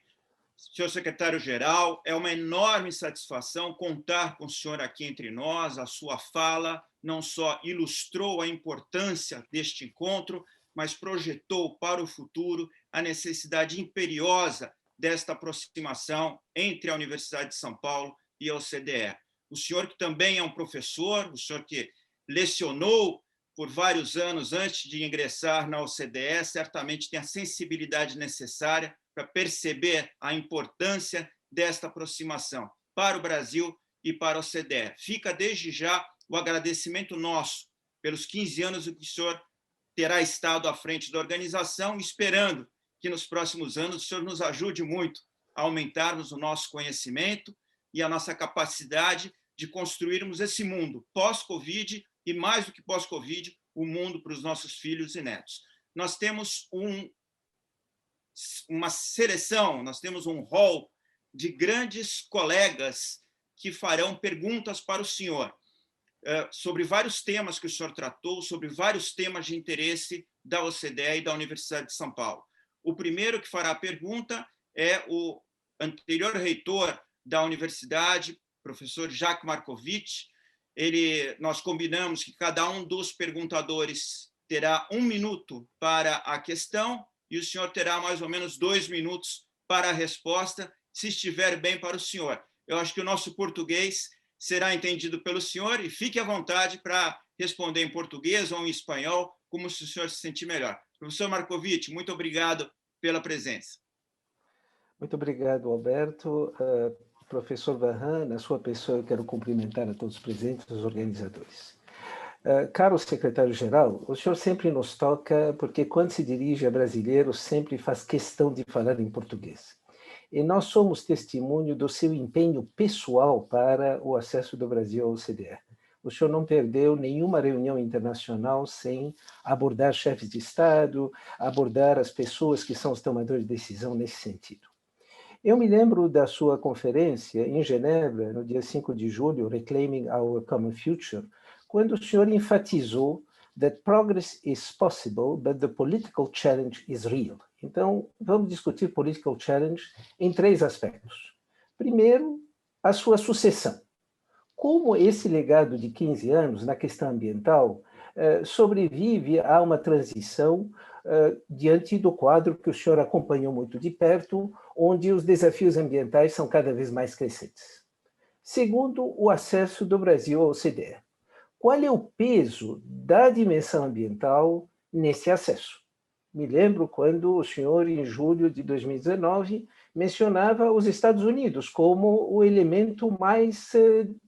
Senhor secretário-geral, é uma enorme satisfação contar com o senhor aqui entre nós. A sua fala não só ilustrou a importância deste encontro, mas projetou para o futuro a necessidade imperiosa desta aproximação entre a Universidade de São Paulo e a OCDE. O senhor que também é um professor, o senhor que lecionou por vários anos antes de ingressar na OCDE, certamente tem a sensibilidade necessária para perceber a importância desta aproximação para o Brasil e para a OCDE. Fica desde já o agradecimento nosso pelos 15 anos que o senhor terá estado à frente da organização, esperando que nos próximos anos o senhor nos ajude muito a aumentarmos o nosso conhecimento e a nossa capacidade de construirmos esse mundo pós-Covid e, mais do que pós-Covid, o mundo para os nossos filhos e netos. Nós temos uma seleção, nós temos um hall de grandes colegas que farão perguntas para o senhor sobre vários temas que o senhor tratou, sobre vários temas de interesse da OCDE e da Universidade de São Paulo. O primeiro que fará a pergunta é o anterior reitor da universidade, professor Jacques Markovitch. Nós combinamos que cada um dos perguntadores terá 1 minuto para a questão e o senhor terá mais ou menos 2 minutos para a resposta, se estiver bem para o senhor. Eu acho que o nosso português será entendido pelo senhor e fique à vontade para responder em português ou em espanhol, como se o senhor se sentir melhor. Professor Markovitch, muito obrigado pela presença. Muito obrigado, Alberto. Professor Varran, na sua pessoa, eu quero cumprimentar a todos os presentes, os organizadores. Caro secretário-geral, o senhor sempre nos toca, porque quando se dirige a brasileiros, sempre faz questão de falar em português. E nós somos testemunho do seu empenho pessoal para o acesso do Brasil à OCDE. O senhor não perdeu nenhuma reunião internacional sem abordar chefes de Estado, abordar as pessoas que são os tomadores de decisão nesse sentido. Eu me lembro da sua conferência em Genebra, no dia 5 de julho, Reclaiming Our Common Future, quando o senhor enfatizou that progress is possible, but the political challenge is real. Então, vamos discutir political challenge em 3 aspectos. Primeiro, a sua sucessão. Como esse legado de 15 anos na questão ambiental sobrevive a uma transição diante do quadro que o senhor acompanhou muito de perto, onde os desafios ambientais são cada vez mais crescentes. Segundo, o acesso do Brasil à OCDE. Qual é o peso da dimensão ambiental nesse acesso? Me lembro quando o senhor, em julho de 2019, mencionava os Estados Unidos como o elemento mais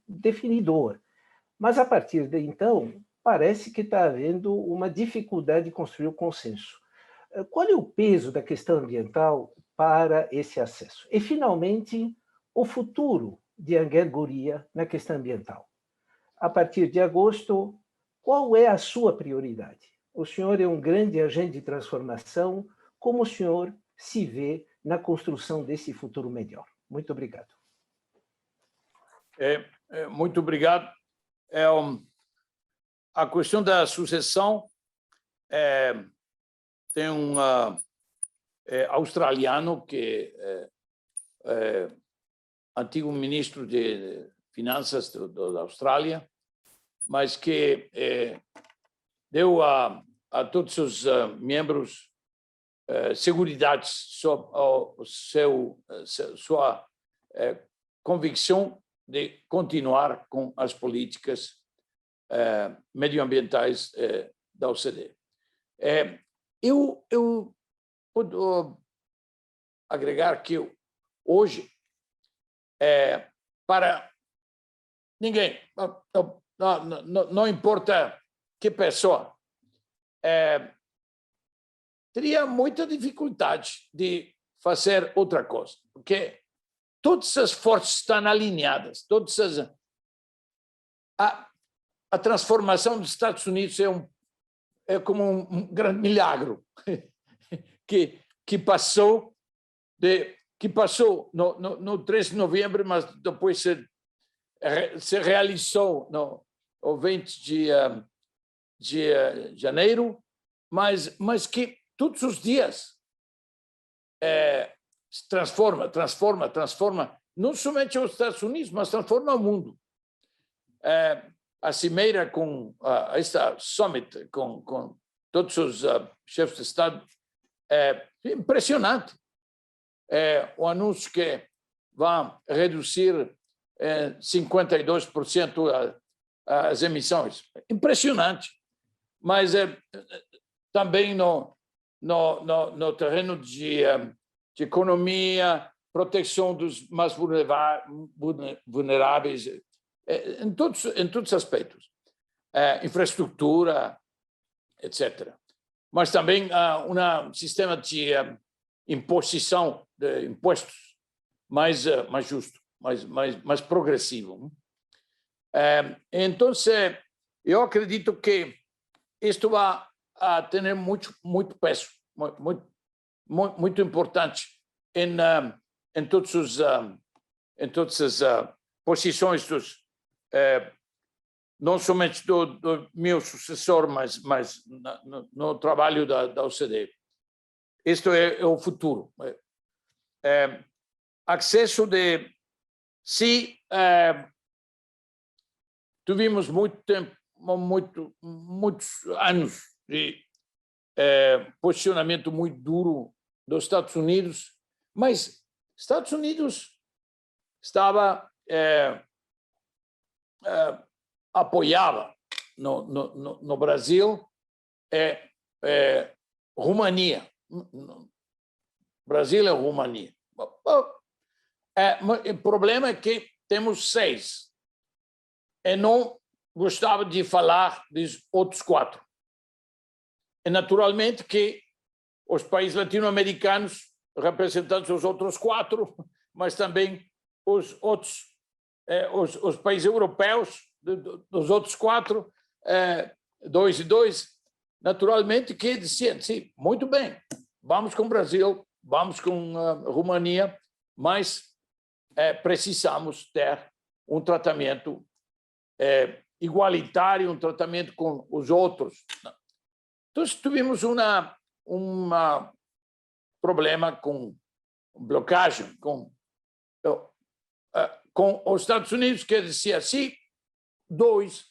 definidor. Mas, a partir de então, parece que está havendo uma dificuldade de construir o consenso. Qual é o peso da questão ambiental para esse acesso? E, finalmente, o futuro de Angel Gurria na questão ambiental. A partir de agosto, qual é a sua prioridade? O senhor é um grande agente de transformação. Como o senhor se vê na construção desse futuro melhor? Muito obrigado. Muito obrigado. A questão da sucessão tem um australiano que é antigo ministro de Finanças da Austrália, mas que deu a todos os membros seguridade sobre sua convicção de continuar com as políticas medioambientais da OCDE. Eu posso agregar que hoje, para ninguém, não importa que pessoa, teria muita dificuldade de fazer outra coisa, porque todas as forças estão alinhadas, a transformação dos Estados Unidos é como um grande milagre que passou no 3 de novembro, mas depois se realizou no 20 de janeiro, mas que todos os dias se transforma, não somente os Estados Unidos, mas transforma o mundo. A cimeira com esta summit com todos os chefes de Estado impressionante. O anúncio que vai reduzir 52% as emissões. Impressionante. Mas também no terreno de economia, proteção dos mais vulneráveis, em todos os aspectos. Infraestrutura, etc. Mas também um sistema de imposição de impostos mais justo, mais progressivo. Então, eu acredito que isto vai ter muito peso, muito importante em todas as posições não somente do meu sucessor, mas no trabalho da OCDE. Isto é o futuro. Acesso de... Se tivemos muitos anos de posicionamento muito duro dos Estados Unidos, mas Estados Unidos estava apoiava no Brasil România. Brasil é România. O problema é que temos 6 e não gostava de falar dos outros 4. E naturalmente que os países latino-americanos, representantes os outros 4, mas também os países europeus dos outros 4, 2 e 2, naturalmente que diziam, sim, muito bem, vamos com o Brasil, vamos com a România, mas precisamos ter um tratamento igualitário, um tratamento com os outros. Então, tivemos um problema com blocagem, com os Estados Unidos, que dizia sim, 2,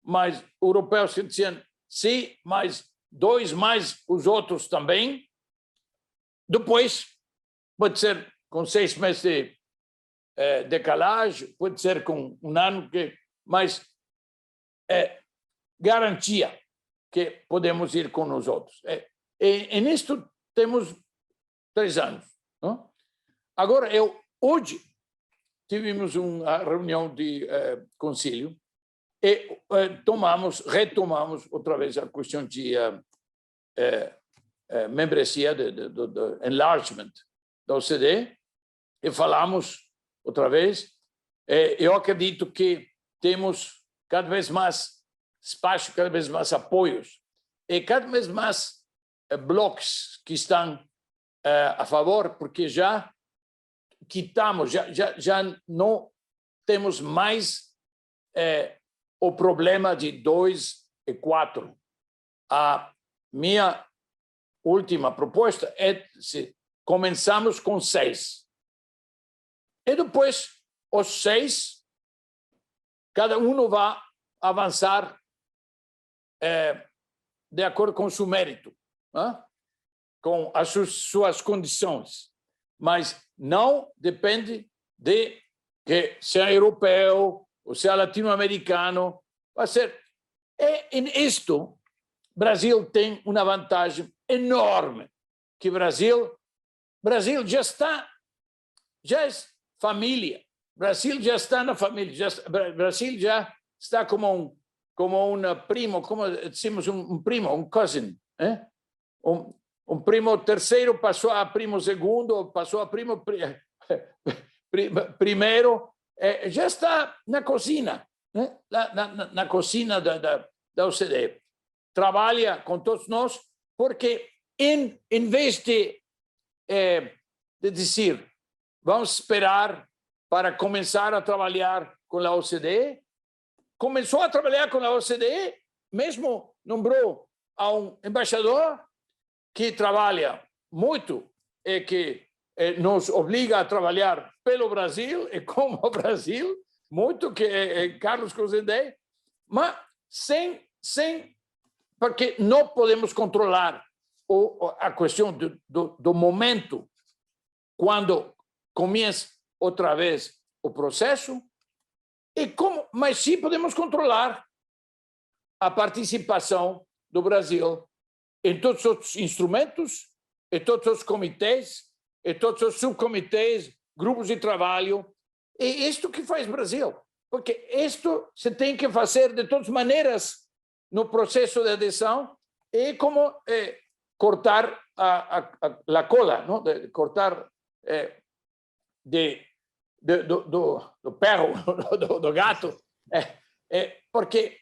mas europeus que diziam sim, mas 2, mais os outros também. Depois, pode ser com 6 meses de decalagem, pode ser com um ano, mas garantia que podemos ir com os outros. E nisto temos 3 anos. Não? Agora, hoje tivemos uma reunião de conselho e retomamos outra vez a questão de membresia, do enlargement da OCDE, e falamos outra vez. Eu acredito que temos cada vez mais espaço, cada vez mais apoios e cada vez mais blocos que estão a favor, porque já quitamos, já não temos mais o problema de 2 e 4. A minha última proposta é se começamos com 6. E depois, os 6, cada um vai avançar de acordo com o seu mérito, com as suas condições. Mas não depende de que seja europeu ou seja latino-americano. Vai ser. E nisto, Brasil tem uma vantagem enorme, que Brasil já é família. Brasil já está na família. Brasil já está como um primo, como dizemos, um primo, um cousin. Um primo terceiro passou a primo segundo, passou a primo primeiro, já está na cozinha, né? na cozinha da OCDE. Trabalha com todos nós, porque em vez de dizer, vamos esperar para começar a trabalhar com a OCDE, começou a trabalhar com a OCDE, mesmo nombrou a um embaixador que trabalha muito e que nos obriga a trabalhar pelo Brasil e com o Brasil, muito, que é Carlos Cosendé, mas sem porque não podemos controlar a questão do momento, quando começa outra vez o processo, mas sim podemos controlar a participação do Brasil em todos os instrumentos, em todos os comitês, em todos os subcomitês, grupos de trabalho. É isto que faz o Brasil, porque isto se tem que fazer de todas maneiras no processo de adesão, é como cortar a cola, não? Cortar do perro, do gato, porque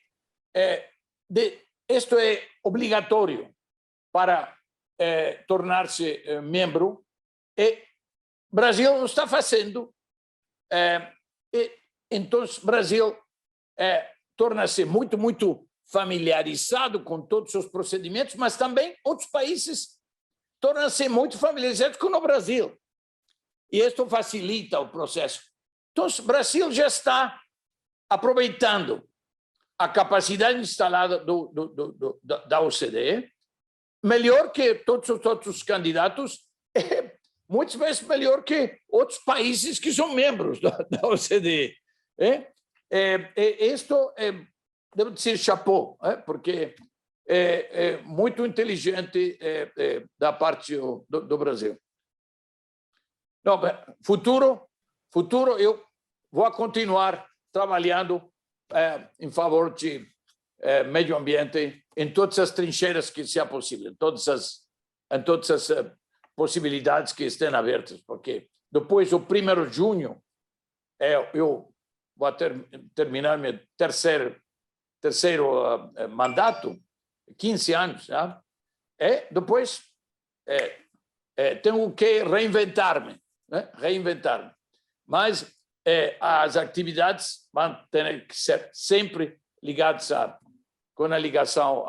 isto é obrigatório para tornar-se membro, e o Brasil não está fazendo. Então, o Brasil torna-se muito, muito familiarizado com todos os procedimentos, mas também outros países tornam-se muito familiarizados com o Brasil. E isso facilita o processo. Então, o Brasil já está aproveitando a capacidade instalada da OCDE, melhor que todos os outros candidatos, muitas vezes melhor que outros países que são membros da OCDE. Isto devo dizer chapeau, porque é muito inteligente da parte do Brasil. Não, futuro, eu vou continuar trabalhando em favor de meio ambiente em todas as trincheiras que seja possível, em todas as possibilidades que estejam abertas, porque depois do 1º de junho eu vou terminar meu terceiro mandato, 15 anos, né? E depois tenho que reinventar-me, né? Mas as atividades vão ter que ser sempre ligadas com a ligação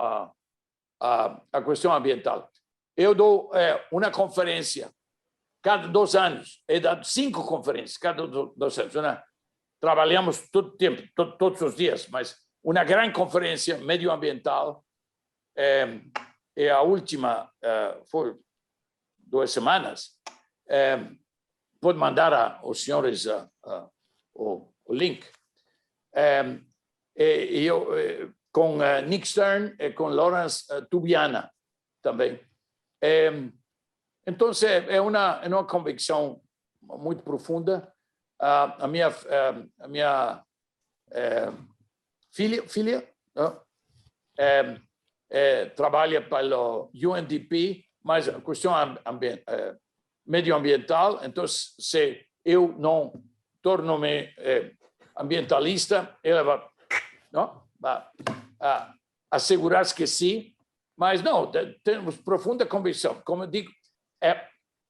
à questão ambiental. Eu dou uma conferência cada 2 anos, he dado 5 conferências cada 2 anos. Trabalhamos todo o tempo, todos os dias, mas uma grande conferência medioambiental, e a última foi 2 semanas. Pode mandar aos senhores o link. Eu, com Nick Stern e com Lawrence Tubiana também. Então, é uma convicção muito profunda. A minha filha trabalha pelo UNDP, mas a questão medioambiental. Então, se eu não torno-me ambientalista, ela vai assegurar-se que sim, mas não, temos profunda convicção. Como eu digo, é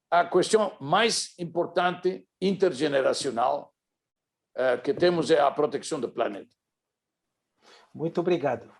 a questão mais importante intergeneracional que temos é a proteção do planeta. Muito obrigado.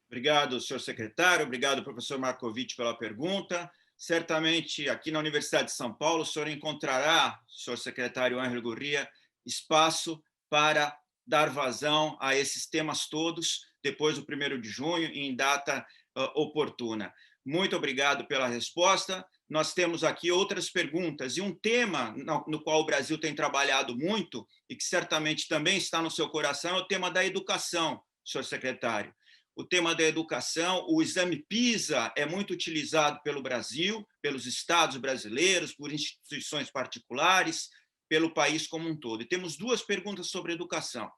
Obrigado, senhor secretário. Obrigado, professor Marcovitch, pela pergunta. Certamente, aqui na Universidade de São Paulo, o senhor encontrará, senhor secretário Ángel Gurría, espaço para dar vazão a esses temas todos, depois do 1º de junho, em data oportuna. Muito obrigado pela resposta. Nós temos aqui outras perguntas, e um tema no qual o Brasil tem trabalhado muito, e que certamente também está no seu coração, é o tema da educação, senhor secretário. O tema da educação, o exame PISA é muito utilizado pelo Brasil, pelos estados brasileiros, por instituições particulares, pelo país como um todo. E temos 2 perguntas sobre educação.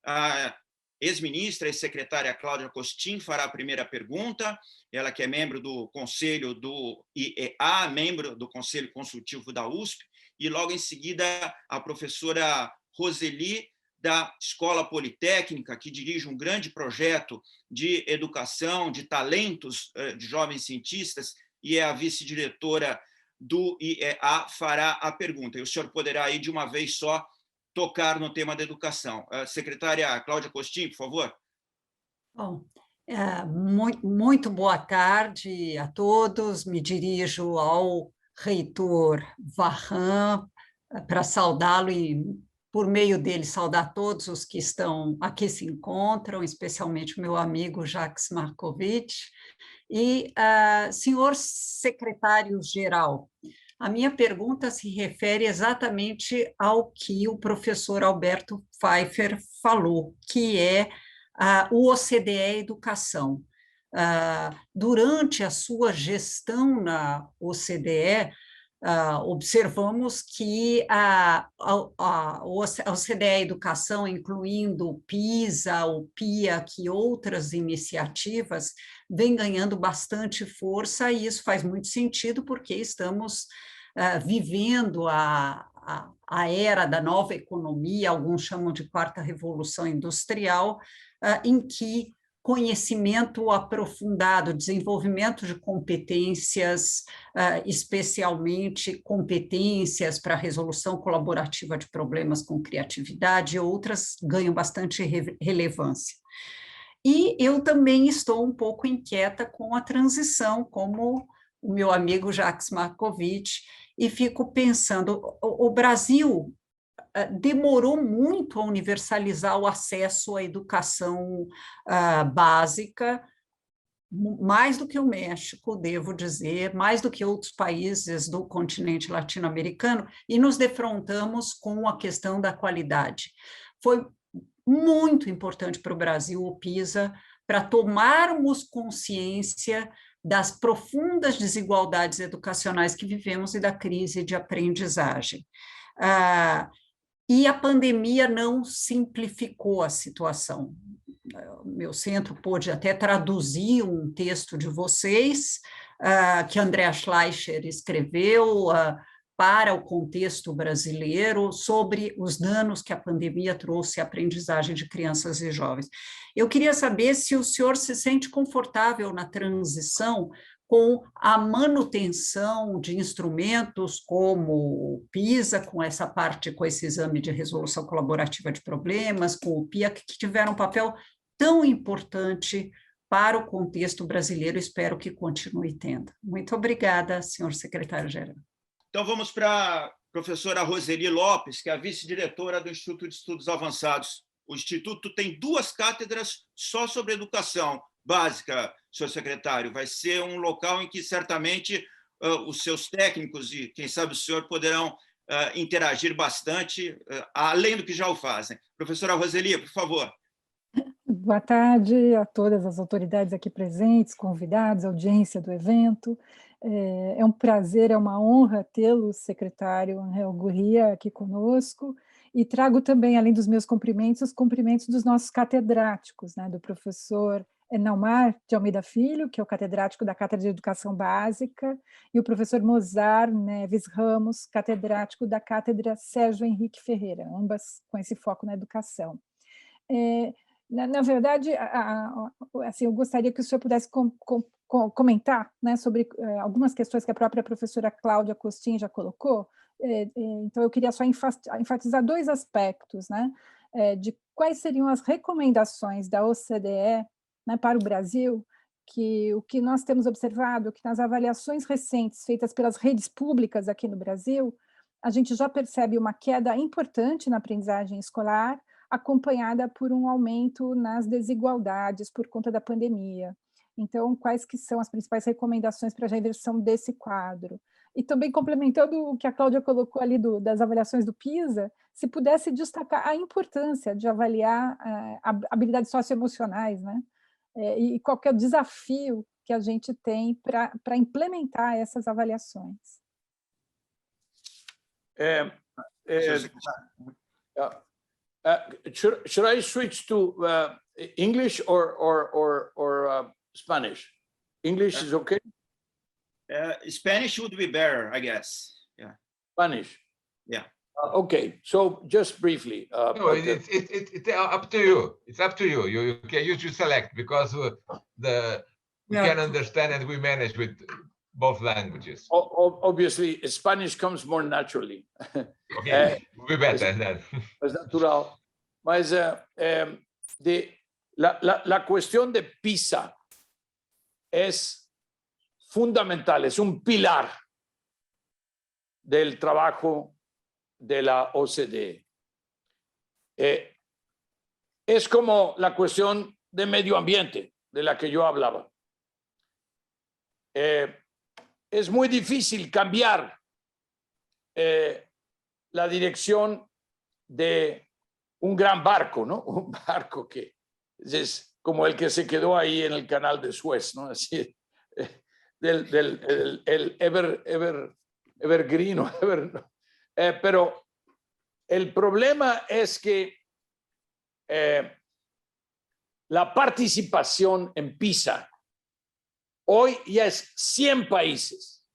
A ex-ministra e secretária Cláudia Costin fará a primeira pergunta, ela que é membro do Conselho do IEA, membro do Conselho Consultivo da USP, e logo em seguida a professora Roseli, da Escola Politécnica, que dirige um grande projeto de educação, de talentos de jovens cientistas, e é a vice-diretora do IEA, fará a pergunta. E o senhor poderá aí, de uma vez só, tocar no tema da educação. Secretária Cláudia Costin, por favor. Bom, muito boa tarde a todos. Me dirijo ao reitor Varran para saudá-lo e, por meio dele, saudar todos os que estão aqui se encontram, especialmente o meu amigo Jacques Marcovitch. E, senhor secretário-geral, a minha pergunta se refere exatamente ao que o professor Alberto Pfeiffer falou, que é o OCDE Educação. Durante a sua gestão na OCDE, observamos que a OCDE Educação, incluindo o PISA, o PIAC e outras iniciativas, vem ganhando bastante força, e isso faz muito sentido, porque estamos vivendo a era da nova economia, alguns chamam de quarta revolução industrial, em que conhecimento aprofundado, desenvolvimento de competências, especialmente competências para a resolução colaborativa de problemas com criatividade e outras, ganham bastante relevância. E eu também estou um pouco inquieta com a transição, como o meu amigo Jacques Markovitch, e fico pensando, o Brasil demorou muito a universalizar o acesso à educação básica, mais do que o México, devo dizer, mais do que outros países do continente latino-americano, e nos defrontamos com a questão da qualidade. Foi muito importante para o Brasil o PISA, para tomarmos consciência das profundas desigualdades educacionais que vivemos e da crise de aprendizagem. E a pandemia não simplificou a situação. O meu centro pôde até traduzir um texto de vocês, que Andrea Schleicher escreveu para o contexto brasileiro, sobre os danos que a pandemia trouxe à aprendizagem de crianças e jovens. Eu queria saber se o senhor se sente confortável na transição com a manutenção de instrumentos como o PISA, com essa parte, com esse exame de resolução colaborativa de problemas, com o PIAC, que tiveram um papel tão importante para o contexto brasileiro, espero que continue tendo. Muito obrigada, senhor secretário-geral. Então, vamos para a professora Roseli Lopes, que é a vice-diretora do Instituto de Estudos Avançados. O Instituto tem 2 cátedras só sobre educação básica, senhor secretário. Vai ser um local em que, certamente, os seus técnicos e, quem sabe, o senhor poderão interagir bastante, além do que já o fazem. Professora Roseli, por favor. Boa tarde a todas as autoridades aqui presentes, convidados, audiência do evento. É um prazer, é uma honra tê-lo, secretário Angel Gurria, aqui conosco, e trago também, além dos meus cumprimentos, os cumprimentos dos nossos catedráticos, né, do professor Enalmar de Almeida Filho, que é o catedrático da Cátedra de Educação Básica, e o professor Mozar Neves Ramos, catedrático da Cátedra Sérgio Henrique Ferreira, ambas com esse foco na educação. Na verdade, assim, eu gostaria que o senhor pudesse comentar, né, sobre algumas questões que a própria professora Cláudia Costin já colocou. Então, eu queria só enfatizar 2 aspectos, né, de quais seriam as recomendações da OCDE, né, para o Brasil, que o que nós temos observado, que nas avaliações recentes feitas pelas redes públicas aqui no Brasil, a gente já percebe uma queda importante na aprendizagem escolar, acompanhada por um aumento nas desigualdades por conta da pandemia. Então, quais que são as principais recomendações para a reversão desse quadro? E também complementando o que a Cláudia colocou ali das avaliações do PISA, se pudesse destacar a importância de avaliar habilidades socioemocionais, né? E qual que é o desafio que a gente tem para implementar essas avaliações. Should I switch to English or Spanish? English is okay? Spanish would be better, I guess. Yeah. Spanish? Yeah. Okay, so just briefly. No, it's up to you. It's up to you. You should select, because we can understand and we manage with both languages. Obviously, Spanish comes more naturally. Okay, will be better then. Es natural. Mas la cuestión de PISA es fundamental, es un pilar del trabajo de la OCDE. Es como la cuestión de medio ambiente de la que yo hablaba. es muy difícil cambiar la dirección de un gran barco, ¿no? Un barco que es como el que se quedó ahí en el canal de Suez, ¿no? Así, el evergreen, pero el problema es que la participación en PISA hoy ya es 100 países.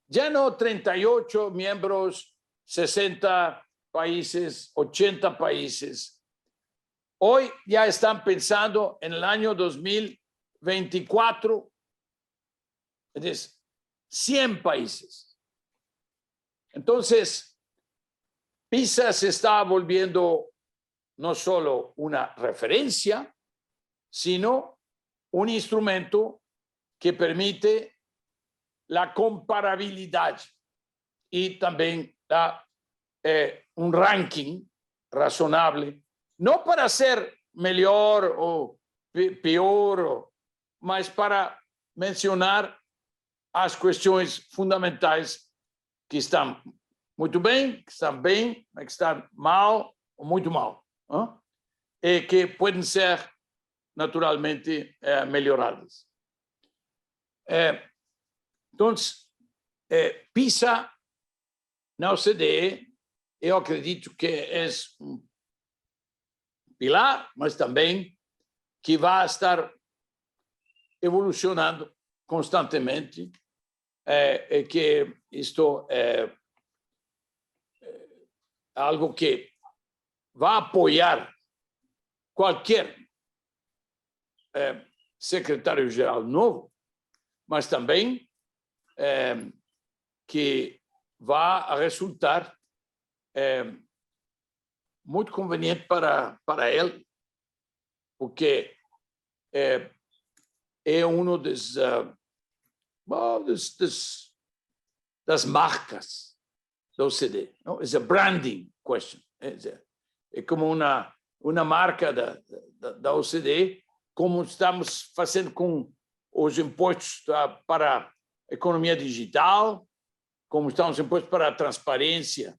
Ya no 38 miembros, 60 países, 80 países. Hoy ya están pensando en el año 2024, es decir, 100 países. Entonces, PISA se está volviendo no solo una referencia, sino un instrumento que permite la comparabilidad y también un ranking razonable, no para ser mejor o peor, mas para mencionar as questões fundamentais que estão muito bem, que estão mal ou muito mal, e que podem ser naturalmente melhoradas. Então, PISA na OCDE, eu acredito que é um pilar, mas também que vai estar evolucionando constantemente, e que isto é algo que vai apoiar qualquer secretário-geral novo, mas também que vai resultar muito conveniente para ele, porque é uma das marcas da OCDE. É a branding question. É como uma marca da OCDE, como estamos fazendo com os impostos para a economia digital, como estão os impostos para a transparência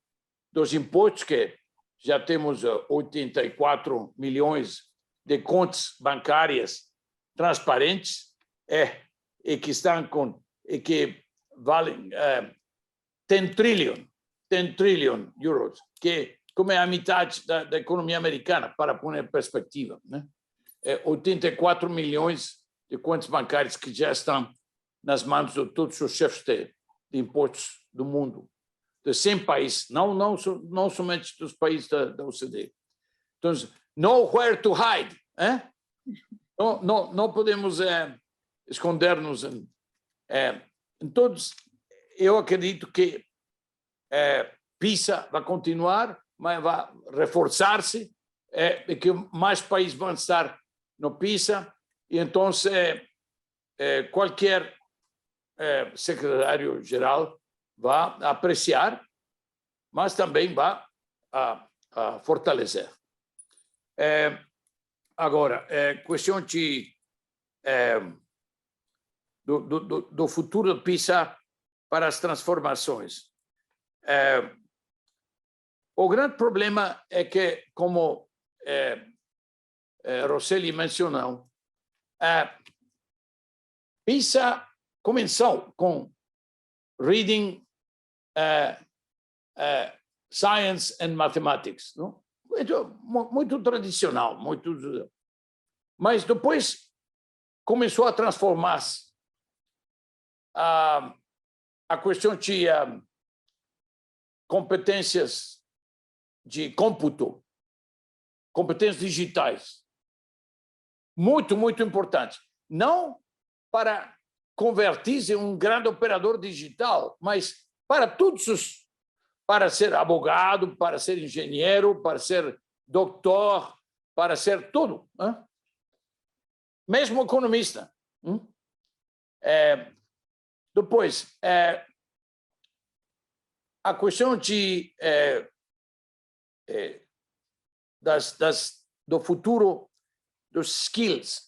dos impostos, que já temos 84 milhões de contas bancárias transparentes, e que estão e que valem 10 trillion euros, que como é a metade da economia americana, para pôr em perspectiva, né? 84 milhões de contas bancárias que já estão nas mãos de todos os chefes de impostos do mundo, de 100 países, não somente dos países da OCDE. Então, nowhere to hide. Não podemos esconder-nos. Então, eu acredito que PISA vai continuar, mas vai reforçar-se, e que mais países vão estar no PISA, e então qualquer secretário-geral vai apreciar, mas também vai fortalecer. Agora, questão do futuro do PISA para as transformações. O grande problema é que, como Rosselli mencionou, PISA começou com reading, science and mathematics, não? Muito tradicional, mas depois começou a transformar-se. A questão de competências de cômputo, competências digitais, muito importante. Não para convertir-se em um grande operador digital, mas para todos para ser advogado, para ser engenheiro, para ser doutor, para ser tudo, né? Mesmo economista. Depois, a questão do futuro dos skills.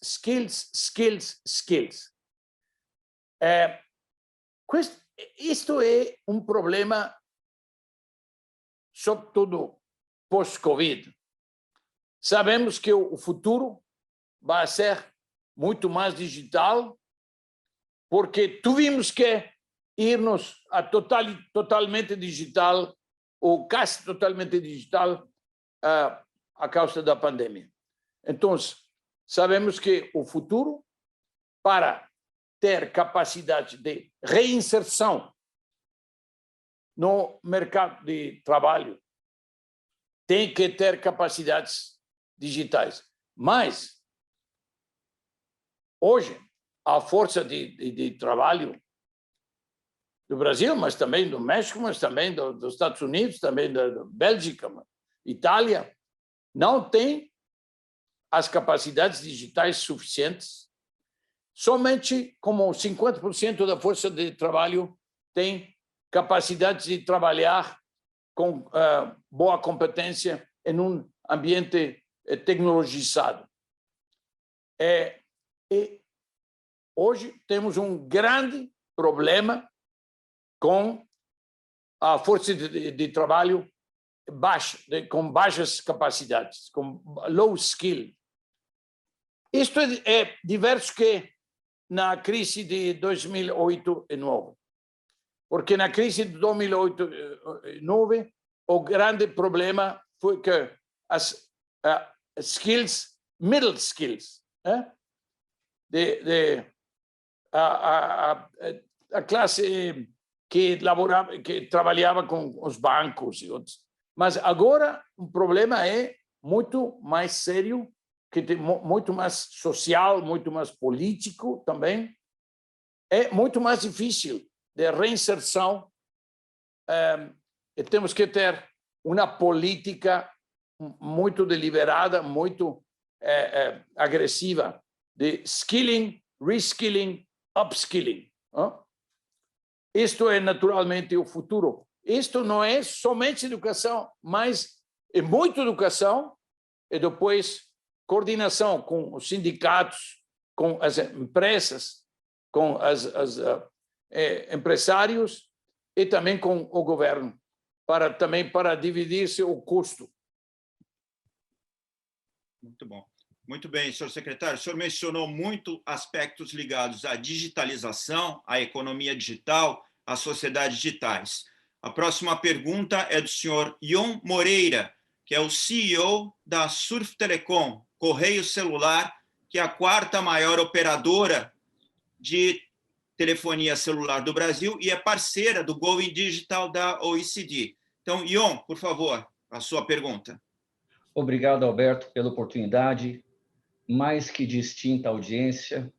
Isto é um problema, sobretudo pós-Covid. Sabemos que o futuro vai ser muito mais digital, porque tivemos que irmos a totalmente digital, ou quase totalmente digital, a causa da pandemia. Então, sabemos que o futuro, para ter capacidade de reinserção no mercado de trabalho, tem que ter capacidades digitais. Mas, hoje, a força de trabalho do Brasil, mas também do México, mas também dos Estados Unidos, também da Bélgica, Itália, não tem as capacidades digitais suficientes. Somente como 50% da força de trabalho tem capacidade de trabalhar com boa competência em um ambiente tecnologizado. E hoje temos um grande problema com a força de trabalho baixa, com baixas capacidades, com low skill. Isto é diverso que na crise de 2008 e 2009. Porque na crise de 2008 e 2009, o grande problema foi que as skills, middle skills, a classe que trabalhava com os bancos e outros. Mas agora o problema é muito mais sério, que tem muito mais social, muito mais político também. É muito mais difícil de reinserção. E temos que ter uma política muito deliberada, muito agressiva de skilling, reskilling, upskilling. Isto é naturalmente o futuro. Isto não é somente educação, mas é muito educação e depois coordenação com os sindicatos, com as empresas, com os empresários e também com o governo, para dividir-se o custo. Muito bom. Muito bem, senhor secretário. O senhor mencionou muito aspectos ligados à digitalização, à economia digital, às sociedades digitais. A próxima pergunta é do senhor Ion Moreira, que é o CEO da Surf Telecom, Correio Celular, que é a quarta maior operadora de telefonia celular do Brasil e é parceira do Going Digital da OECD. Então, Ion, por favor, a sua pergunta. Obrigado, Alberto, pela oportunidade. Mais que distinta audiência,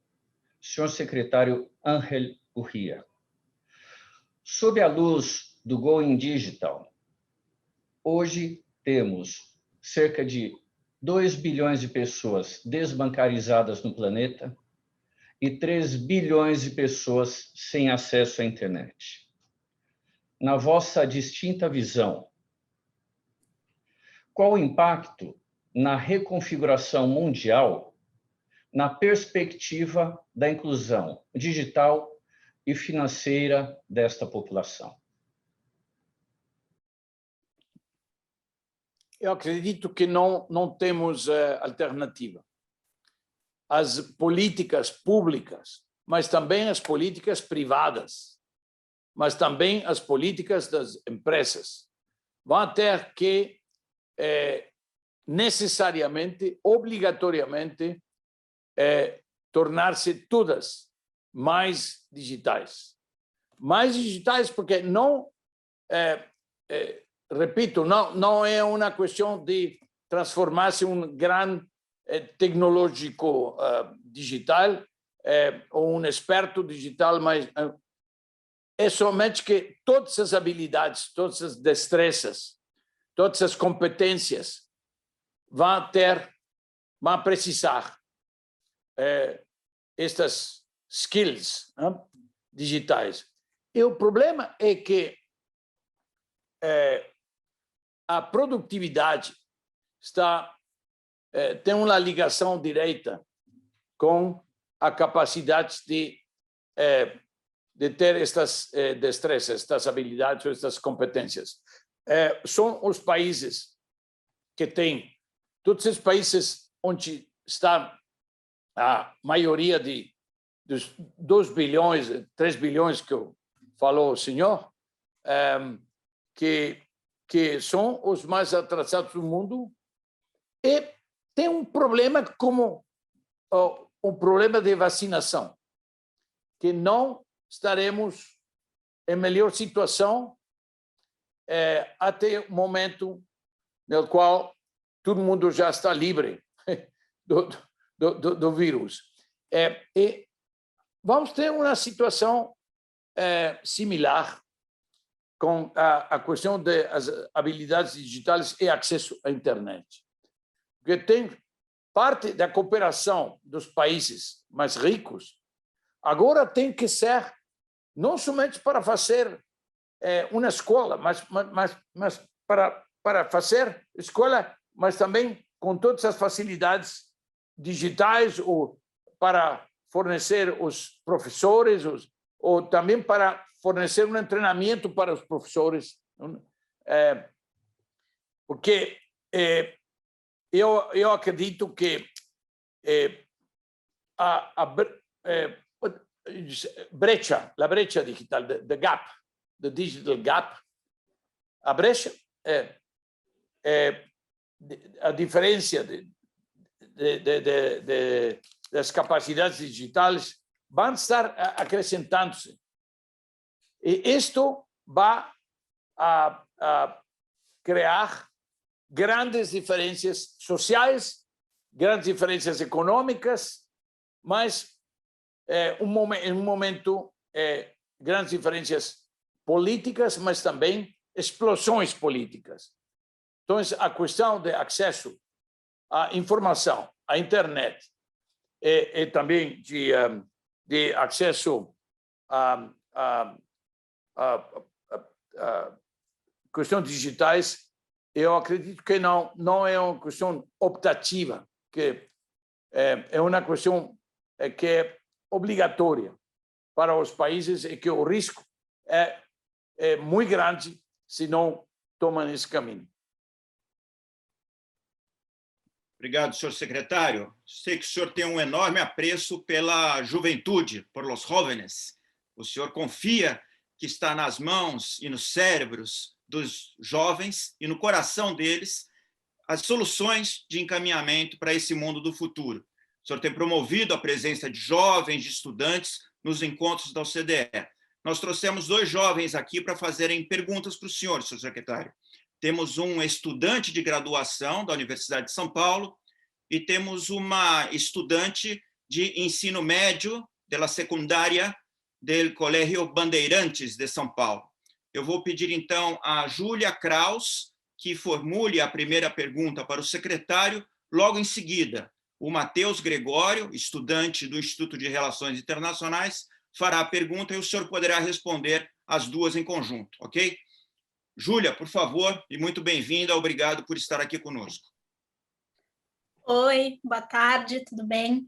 senhor secretário Ángel Gurría, sob a luz do Going Digital, hoje temos cerca de 2 bilhões de pessoas desbancarizadas no planeta e 3 bilhões de pessoas sem acesso à internet. Na vossa distinta visão, qual o impacto na reconfiguração mundial, na perspectiva da inclusão digital e financeira desta população? Eu acredito que não temos alternativa. As políticas públicas, mas também as políticas privadas, mas também as políticas das empresas, vão ter que necessariamente, obrigatoriamente, tornar-se todas mais digitais. Mais digitais porque não, repito, não é uma questão de transformar-se em um grande tecnológico digital ou um experto digital, mas é somente que todas as habilidades, todas as destrezas, todas as competências vão precisar estas skills digitais. E o problema é que a produtividade tem uma ligação direta com a capacidade de de ter estas destrezas, estas habilidades, estas competências. São os países que têm, todos esses países onde está a maioria dos 2 bilhões, 3 bilhões que falou o senhor, que são os mais atrasados do mundo, e tem um problema como o problema de vacinação, que não estaremos em melhor situação até o momento no qual todo mundo já está livre do vírus. E vamos ter uma situação similar com a questão das habilidades digitais e acesso à internet. Porque tem parte da cooperação dos países mais ricos, agora tem que ser não somente para fazer uma escola, mas para fazer escola, mas também com todas as facilidades digitais, ou para fornecer os professores, ou também para fornecer um treinamento para os professores, porque eu acredito que a brecha digital, the gap, the digital gap, a brecha a diferença das capacidades digitais vão estar acrescentando-se. E isto vai a criar grandes diferenças sociais, grandes diferenças econômicas, mas em um momento grandes diferenças políticas, mas também explosões políticas. Então, a questão de acesso à informação, à internet, e também de acesso a questões digitais, eu acredito que não é uma questão optativa, que é uma questão que é obrigatória para os países, e que o risco é muito grande se não tomam esse caminho. Obrigado, senhor secretário. Sei que o senhor tem um enorme apreço pela juventude, por los jóvenes. O senhor confia que está nas mãos e nos cérebros dos jovens e no coração deles as soluções de encaminhamento para esse mundo do futuro. O senhor tem promovido a presença de jovens, de estudantes, nos encontros da OCDE. Nós trouxemos 2 jovens aqui para fazerem perguntas para o senhor secretário. Temos um estudante de graduação da Universidade de São Paulo e temos uma estudante de ensino médio da secundária do Colégio Bandeirantes de São Paulo. Eu vou pedir, então, a Júlia Kraus que formule a primeira pergunta para o secretário. Logo em seguida, o Matheus Gregório, estudante do Instituto de Relações Internacionais, fará a pergunta e o senhor poderá responder as duas em conjunto, ok? Júlia, por favor, e muito bem-vinda, obrigado por estar aqui conosco. Oi, boa tarde, tudo bem?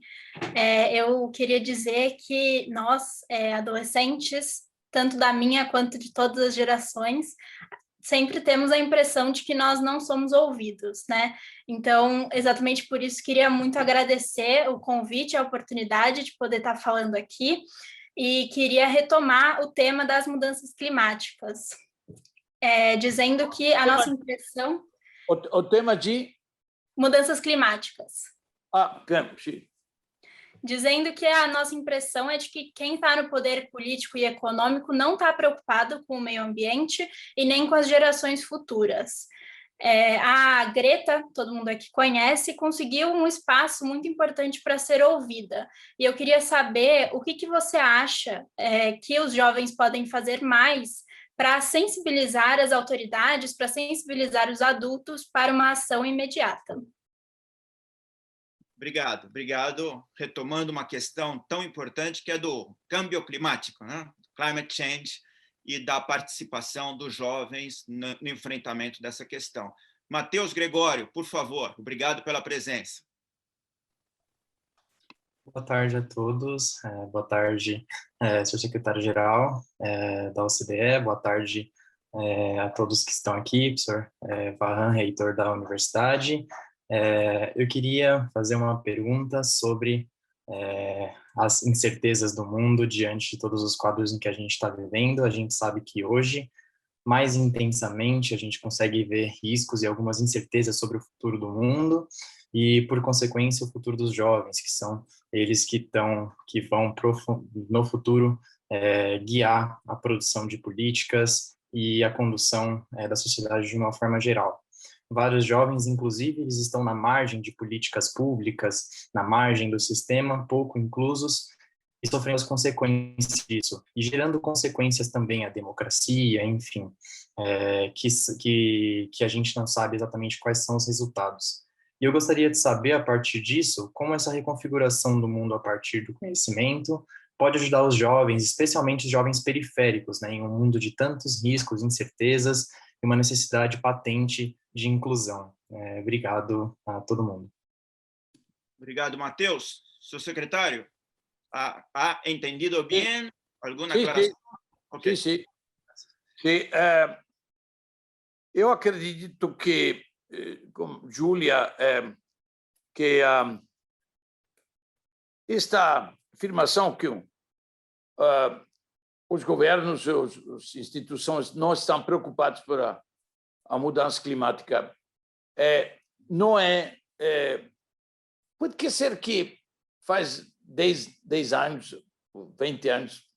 Eu queria dizer que nós, adolescentes, tanto da minha quanto de todas as gerações, sempre temos a impressão de que nós não somos ouvidos, né? Então, exatamente por isso, queria muito agradecer o convite, a oportunidade de poder estar falando aqui, e queria retomar o tema das mudanças climáticas, dizendo que a nossa impressão... O tema de... Mudanças climáticas. Sim. Dizendo que a nossa impressão é de que quem está no poder político e econômico não está preocupado com o meio ambiente e nem com as gerações futuras. A Greta, todo mundo aqui conhece, conseguiu um espaço muito importante para ser ouvida. E eu queria saber o que você acha que os jovens podem fazer mais para sensibilizar as autoridades, para sensibilizar os adultos para uma ação imediata. Obrigado. Retomando uma questão tão importante que é do câmbio climático, né? Climate change, e da participação dos jovens no enfrentamento dessa questão. Matheus Gregório, por favor, obrigado pela presença. Boa tarde a todos. Boa tarde, senhor secretário-geral da OCDE. Boa tarde a todos que estão aqui, professor Vahan, reitor da universidade. Eu queria fazer uma pergunta sobre as incertezas do mundo diante de todos os quadros em que a gente está vivendo. A gente sabe que hoje, mais intensamente, a gente consegue ver riscos e algumas incertezas sobre o futuro do mundo e, por consequência, o futuro dos jovens, que são eles que vão no futuro guiar a produção de políticas e a condução da sociedade de uma forma geral. Vários jovens, inclusive, eles estão na margem de políticas públicas, na margem do sistema, pouco inclusos, e sofrendo as consequências disso, e gerando consequências também à democracia, enfim, que a gente não sabe exatamente quais são os resultados. E eu gostaria de saber, a partir disso, como essa reconfiguração do mundo a partir do conhecimento pode ajudar os jovens, especialmente os jovens periféricos, né, em um mundo de tantos riscos, incertezas e uma necessidade patente de inclusão. Obrigado a todo mundo. Obrigado, Matheus. Senhor secretário, ¿ha entendido bien? ¿Alguna Sí, aclaración? sí. Okay. Sí. Eu acredito que, com Júlia, que esta afirmação que os governos, as instituições não estão preocupados por a mudança climática, não pode ser que faz 10 anos, 20 anos,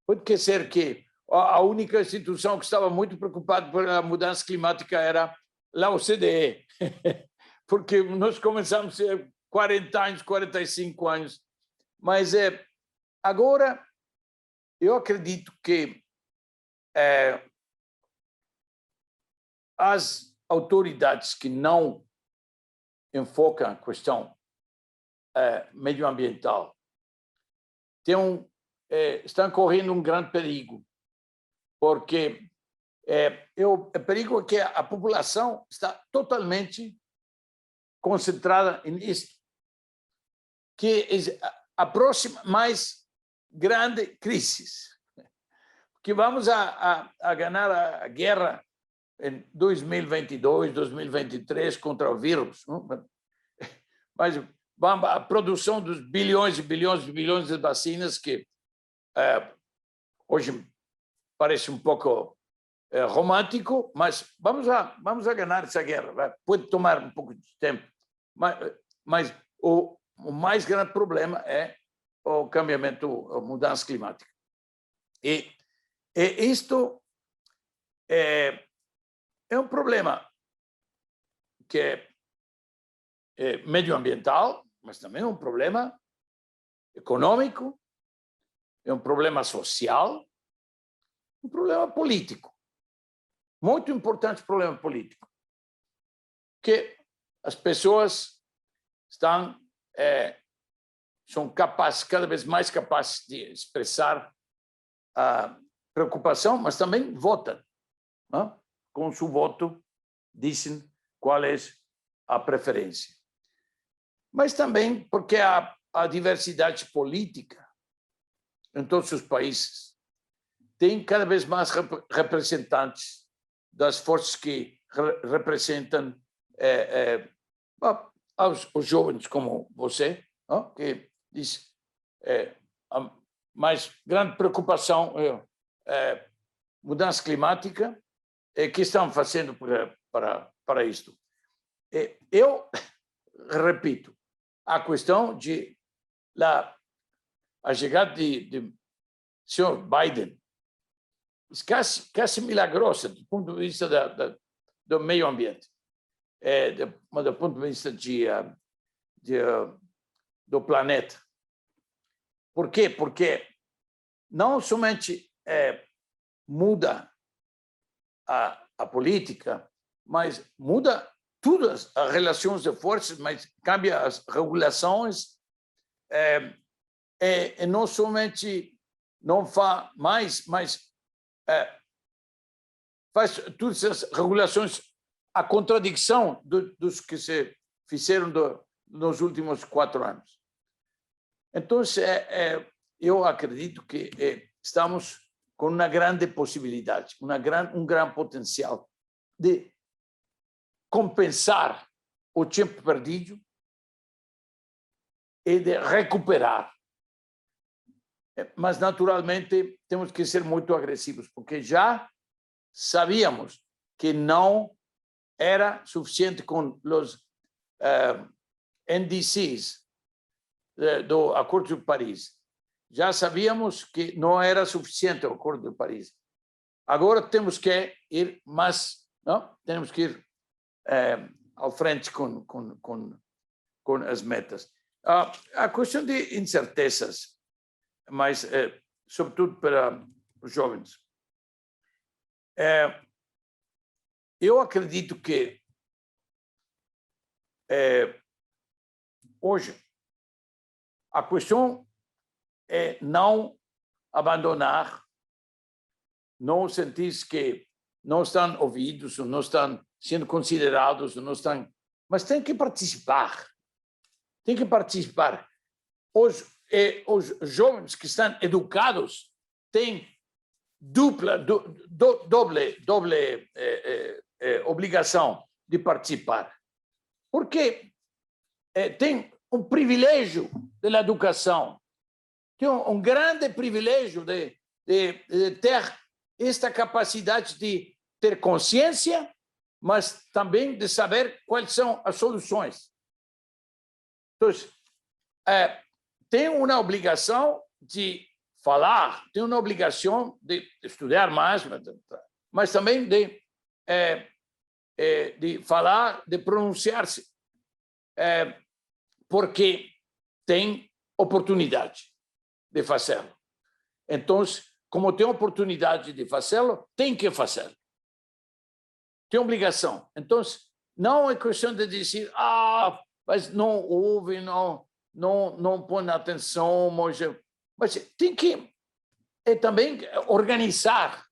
pode ser que a única instituição que estava muito preocupada por a mudança climática era a OCDE, porque nós começamos há 40 anos, 45 anos, mas agora eu acredito que as autoridades que não enfocam a questão medioambiental estão correndo um grande perigo, porque o perigo é que a população está totalmente concentrada nisso, que é a próxima mais grande crise, que vamos a ganhar a guerra em 2022, 2023 contra o vírus, não? Mas a produção dos bilhões e bilhões e bilhões de vacinas que hoje parece um pouco romântico, mas vamos a ganhar essa guerra. Pode tomar um pouco de tempo, mas o mais grande problema é o cambiamento, a mudança climática. E isto é um problema que é medioambiental, mas também é um problema econômico, é um problema social, um problema político. Muito importante problema político. Que as pessoas são capazes, cada vez mais capazes de expressar a preocupação, mas também votam. Não? Com seu voto, dizem qual é a preferência. Mas também porque a diversidade política em todos os países tem cada vez mais representantes das forças que representam os jovens como você, não? Que diz a mais grande preocupação é mudança climática, que estão fazendo para isto. Eu repito, a questão de a chegada de senhor Biden quase milagrosa do ponto de vista do meio ambiente, do ponto de vista do planeta. Por quê? Porque não somente muda a política, mas muda todas as relações de forças, mas cambia as regulações, e não somente não faz mais, mas faz todas as regulações a contradição dos que se fizeram nos últimos 4 anos. Então, eu acredito que estamos com uma grande possibilidade, um grande potencial de compensar o tempo perdido e de recuperar. Mas, naturalmente, temos que ser muito agressivos, porque já sabíamos que não era suficiente com os NDCs do Acordo de Paris. Já sabíamos que não era suficiente o Acordo de Paris. Agora temos que ir mais, não? Temos que ir ao frente com as metas. A questão de incertezas, mas sobretudo para os jovens. Eu acredito que hoje a questão é não abandonar, não sentir que não estão ouvidos, não estão sendo considerados, não estão, mas tem que participar. Tem que participar. Os jovens que estão educados têm doble obrigação de participar, porque tem um privilégio da educação, tem um grande privilégio de ter esta capacidade de ter consciência, mas também de saber quais são as soluções. Então, tem uma obrigação de falar, tem uma obrigação de estudar mais, mas também de falar, de pronunciar-se, porque tem oportunidade de fazê-lo. Então, como tem oportunidade de fazê-lo, tem que fazê-lo. Tem obrigação. Então, não é questão de dizer, mas não ouve, não põe atenção, mas tem que também organizar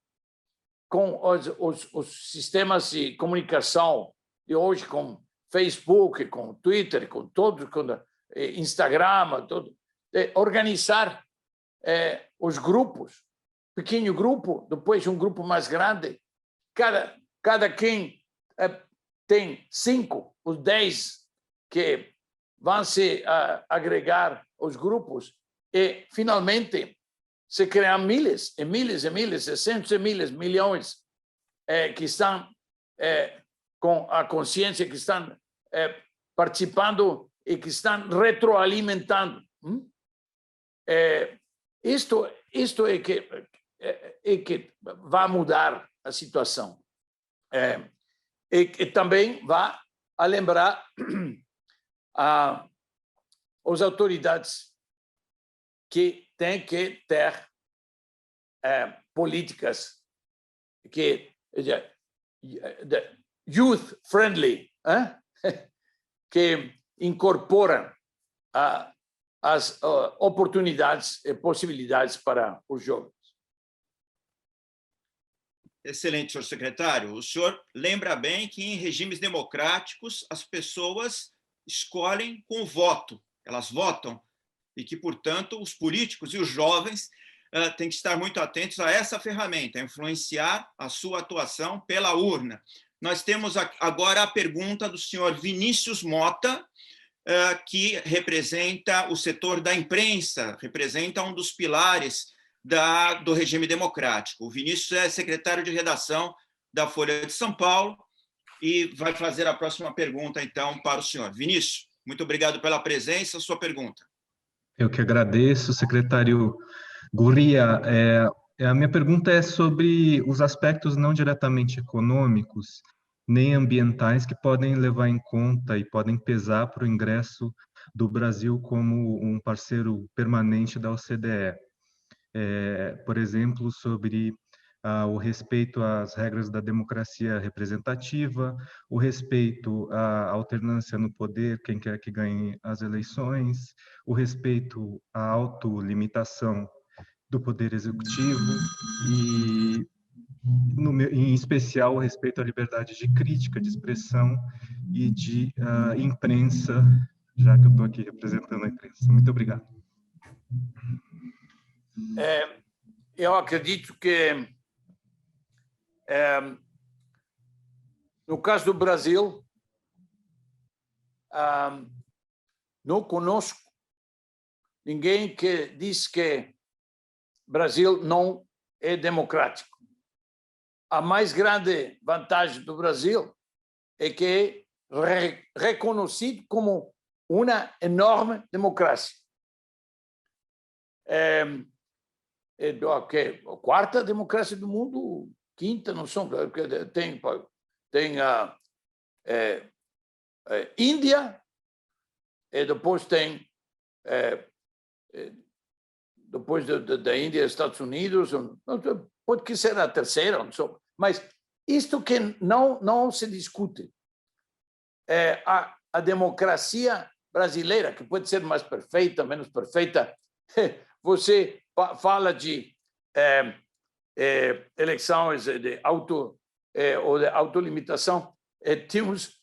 com os sistemas de comunicação de hoje, com Facebook, com Twitter, com todo, com Instagram, todo, organizar os grupos, pequeno grupo, depois um grupo mais grande, cada quem tem 5 ou 10 que vão se agregar aos grupos e, finalmente, se criar milhares e milhares e milhares, centos de milhares, milhões que estão com a consciência, que estão participando e que estão retroalimentando. Isto é que vai mudar a situação. E também vai lembrar as autoridades que têm que ter políticas que youth-friendly, que incorporam as oportunidades e possibilidades para os jovens. Excelente, senhor secretário. O senhor lembra bem que em regimes democráticos as pessoas escolhem com o voto, elas votam, e que, portanto, os políticos e os jovens têm que estar muito atentos a essa ferramenta, a influenciar a sua atuação pela urna. Nós temos agora a pergunta do senhor Vinícius Mota, que representa o setor da imprensa, representa um dos pilares do regime democrático. O Vinícius é secretário de redação da Folha de São Paulo e vai fazer a próxima pergunta, então, para o senhor. Vinícius, muito obrigado pela presença. Sua pergunta. Eu que agradeço, secretário Gurria. A minha pergunta é sobre os aspectos não diretamente econômicos, nem ambientais, que podem levar em conta e podem pesar para o ingresso do Brasil como um parceiro permanente da OCDE. Por exemplo, sobre o respeito às regras da democracia representativa, o respeito à alternância no poder, quem quer que ganhe as eleições, o respeito à autolimitação do poder executivo e, em especial, o respeito à liberdade de crítica, de expressão e de imprensa, já que eu estou aqui representando a imprensa. Muito obrigado. eu acredito que, no caso do Brasil, não conosco ninguém que diz que o Brasil não é democrático. A mais grande vantagem do Brasil é que é reconhecido como uma enorme democracia. É a quarta democracia do mundo, quinta, não são, tem a Índia, e depois tem, depois da Índia, Estados Unidos, pode que ser a terceira, mas isto que não se discute é a democracia brasileira, que pode ser mais perfeita, menos perfeita. Você fala de eleições de ou de autolimitação. Temos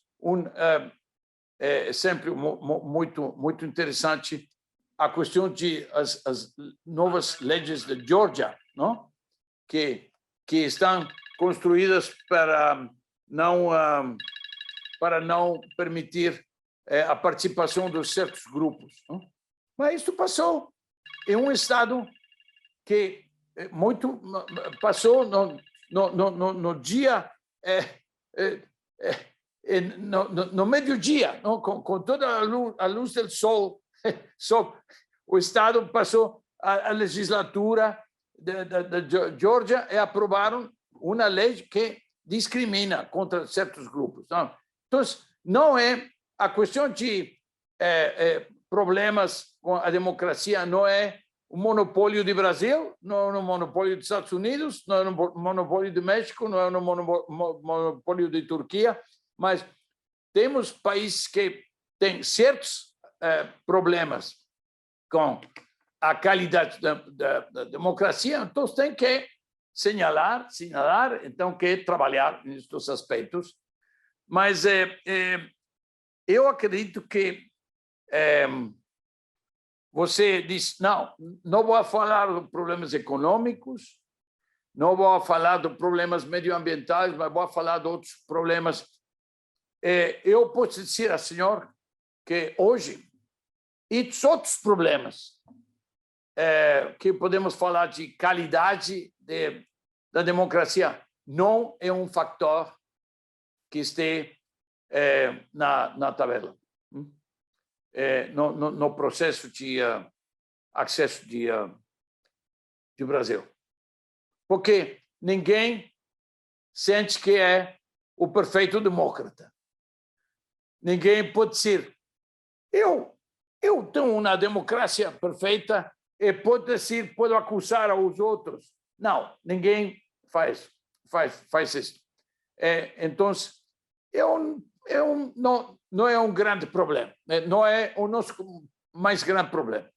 sempre muito interessante a questão de as novas leis de Geórgia, não? Que estão construídas para não permitir a participação de certos grupos, não? Mas isso passou em um estado que passou no dia, no meio-dia, com toda a luz do sol, o estado passou a legislatura da Geórgia e aprovaram uma lei que discrimina contra certos grupos. Então, não é a questão de problemas com a democracia, não é o monopólio do Brasil, não é o monopólio dos Estados Unidos, não é o monopólio do México, não é o monopólio da Turquia, mas temos países que têm certos problemas com a qualidade da democracia, então tem que señalar, então que trabalhar nestes aspectos. Mas eu acredito que você diz, não vou falar de problemas econômicos, não vou falar de problemas medioambientais, mas vou falar de outros problemas. Eu posso dizer ao senhor que hoje, e dos outros problemas, que podemos falar de qualidade da democracia, não é um fator que esteja na tabela. No processo de acesso do Brasil. Porque ninguém sente que é o perfeito democrata. Ninguém pode dizer, eu tenho uma democracia perfeita e pode acusar os outros. Não, ninguém faz isso. Então, não é um grande problema, não é o nosso mais grande problema.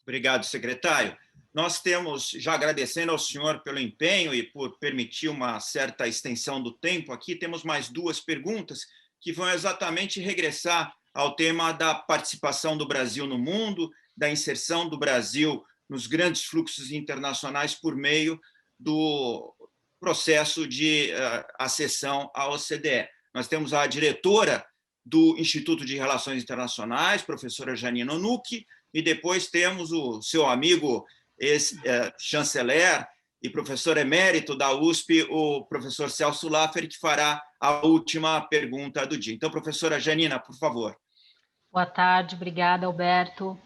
Obrigado, secretário. Nós temos, já agradecendo ao senhor pelo empenho e por permitir uma certa extensão do tempo aqui, temos mais duas perguntas que vão exatamente regressar ao tema da participação do Brasil no mundo, da inserção do Brasil nos grandes fluxos internacionais por meio do processo de acessão à OCDE. Nós temos a diretora do Instituto de Relações Internacionais, professora Janina Onucchi, e depois temos o seu amigo chanceler e professor emérito da USP, o professor Celso Laffer, que fará a última pergunta do dia. Então, professora Janina, por favor. Boa tarde, obrigada, Alberto.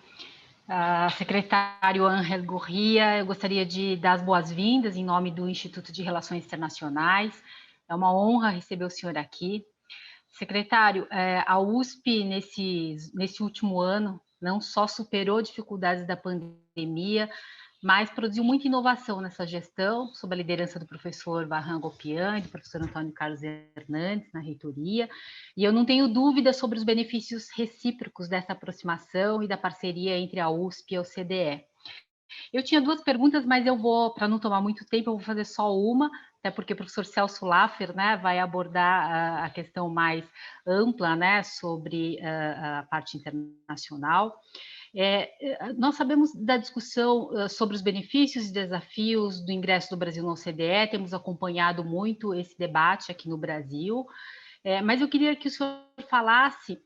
Secretário Ángel Gurría, eu gostaria de dar as boas-vindas em nome do Instituto de Relações Internacionais. É uma honra receber o senhor aqui. Secretário, a USP, nesse último ano, não só superou dificuldades da pandemia, mas produziu muita inovação nessa gestão, sob a liderança do professor Vahan Agopian e do professor Antônio Carlos Hernandes, na reitoria, e eu não tenho dúvida sobre os benefícios recíprocos dessa aproximação e da parceria entre a USP e a OCDE. Eu tinha duas perguntas, mas eu vou, para não tomar muito tempo, eu vou fazer só uma, até porque o professor Celso Laffer, né, vai abordar a questão mais ampla, né, sobre a parte internacional. Nós sabemos da discussão sobre os benefícios e desafios do ingresso do Brasil na OCDE, temos acompanhado muito esse debate aqui no Brasil, mas eu queria que o senhor falasse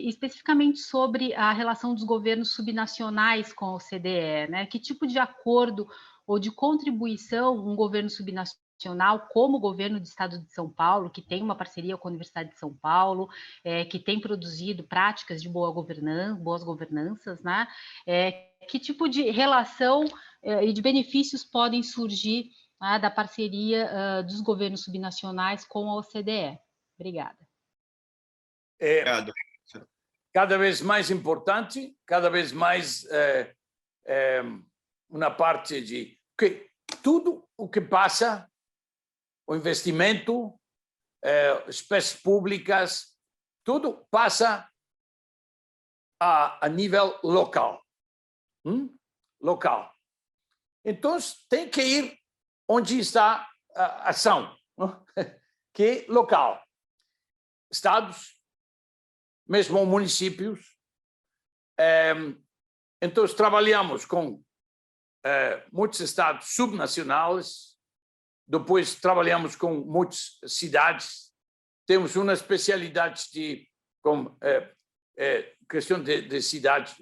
especificamente sobre a relação dos governos subnacionais com a OCDE, né? Que tipo de acordo ou de contribuição um governo subnacional, como o governo do Estado de São Paulo, que tem uma parceria com a Universidade de São Paulo, que tem produzido práticas de boas governanças, né? Que tipo de relação e de benefícios podem surgir da parceria dos governos subnacionais com a OCDE? Obrigada. Obrigado. Cada vez mais importante, cada vez mais uma parte de que tudo o que passa, o investimento, espécies públicas, tudo passa a nível local. Local. Então, tem que ir onde está a ação, que é local. Estados, mesmo municípios. Então, trabalhamos com muitos estados subnacionais, depois trabalhamos com muitas cidades, temos uma especialidade com questão de cidades,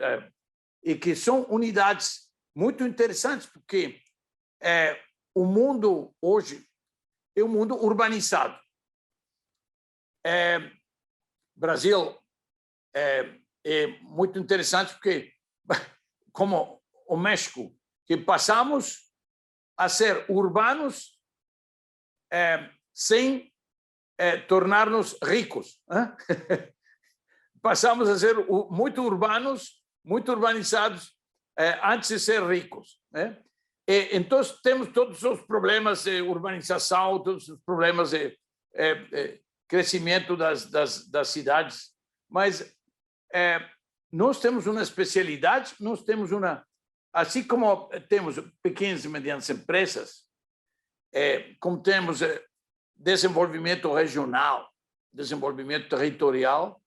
e que são unidades muito interessantes, porque o mundo hoje é um mundo urbanizado. Brasil é muito interessante, porque, como o México, que passamos a ser urbanos sem tornar-nos ricos. Passamos a ser muito urbanos, muito urbanizados, antes de ser ricos. Então, temos todos os problemas de urbanização, todos os problemas de crescimento das cidades, mas nós temos uma especialidade, nós temos assim como temos pequenas e médias empresas, como temos desenvolvimento regional, desenvolvimento territorial,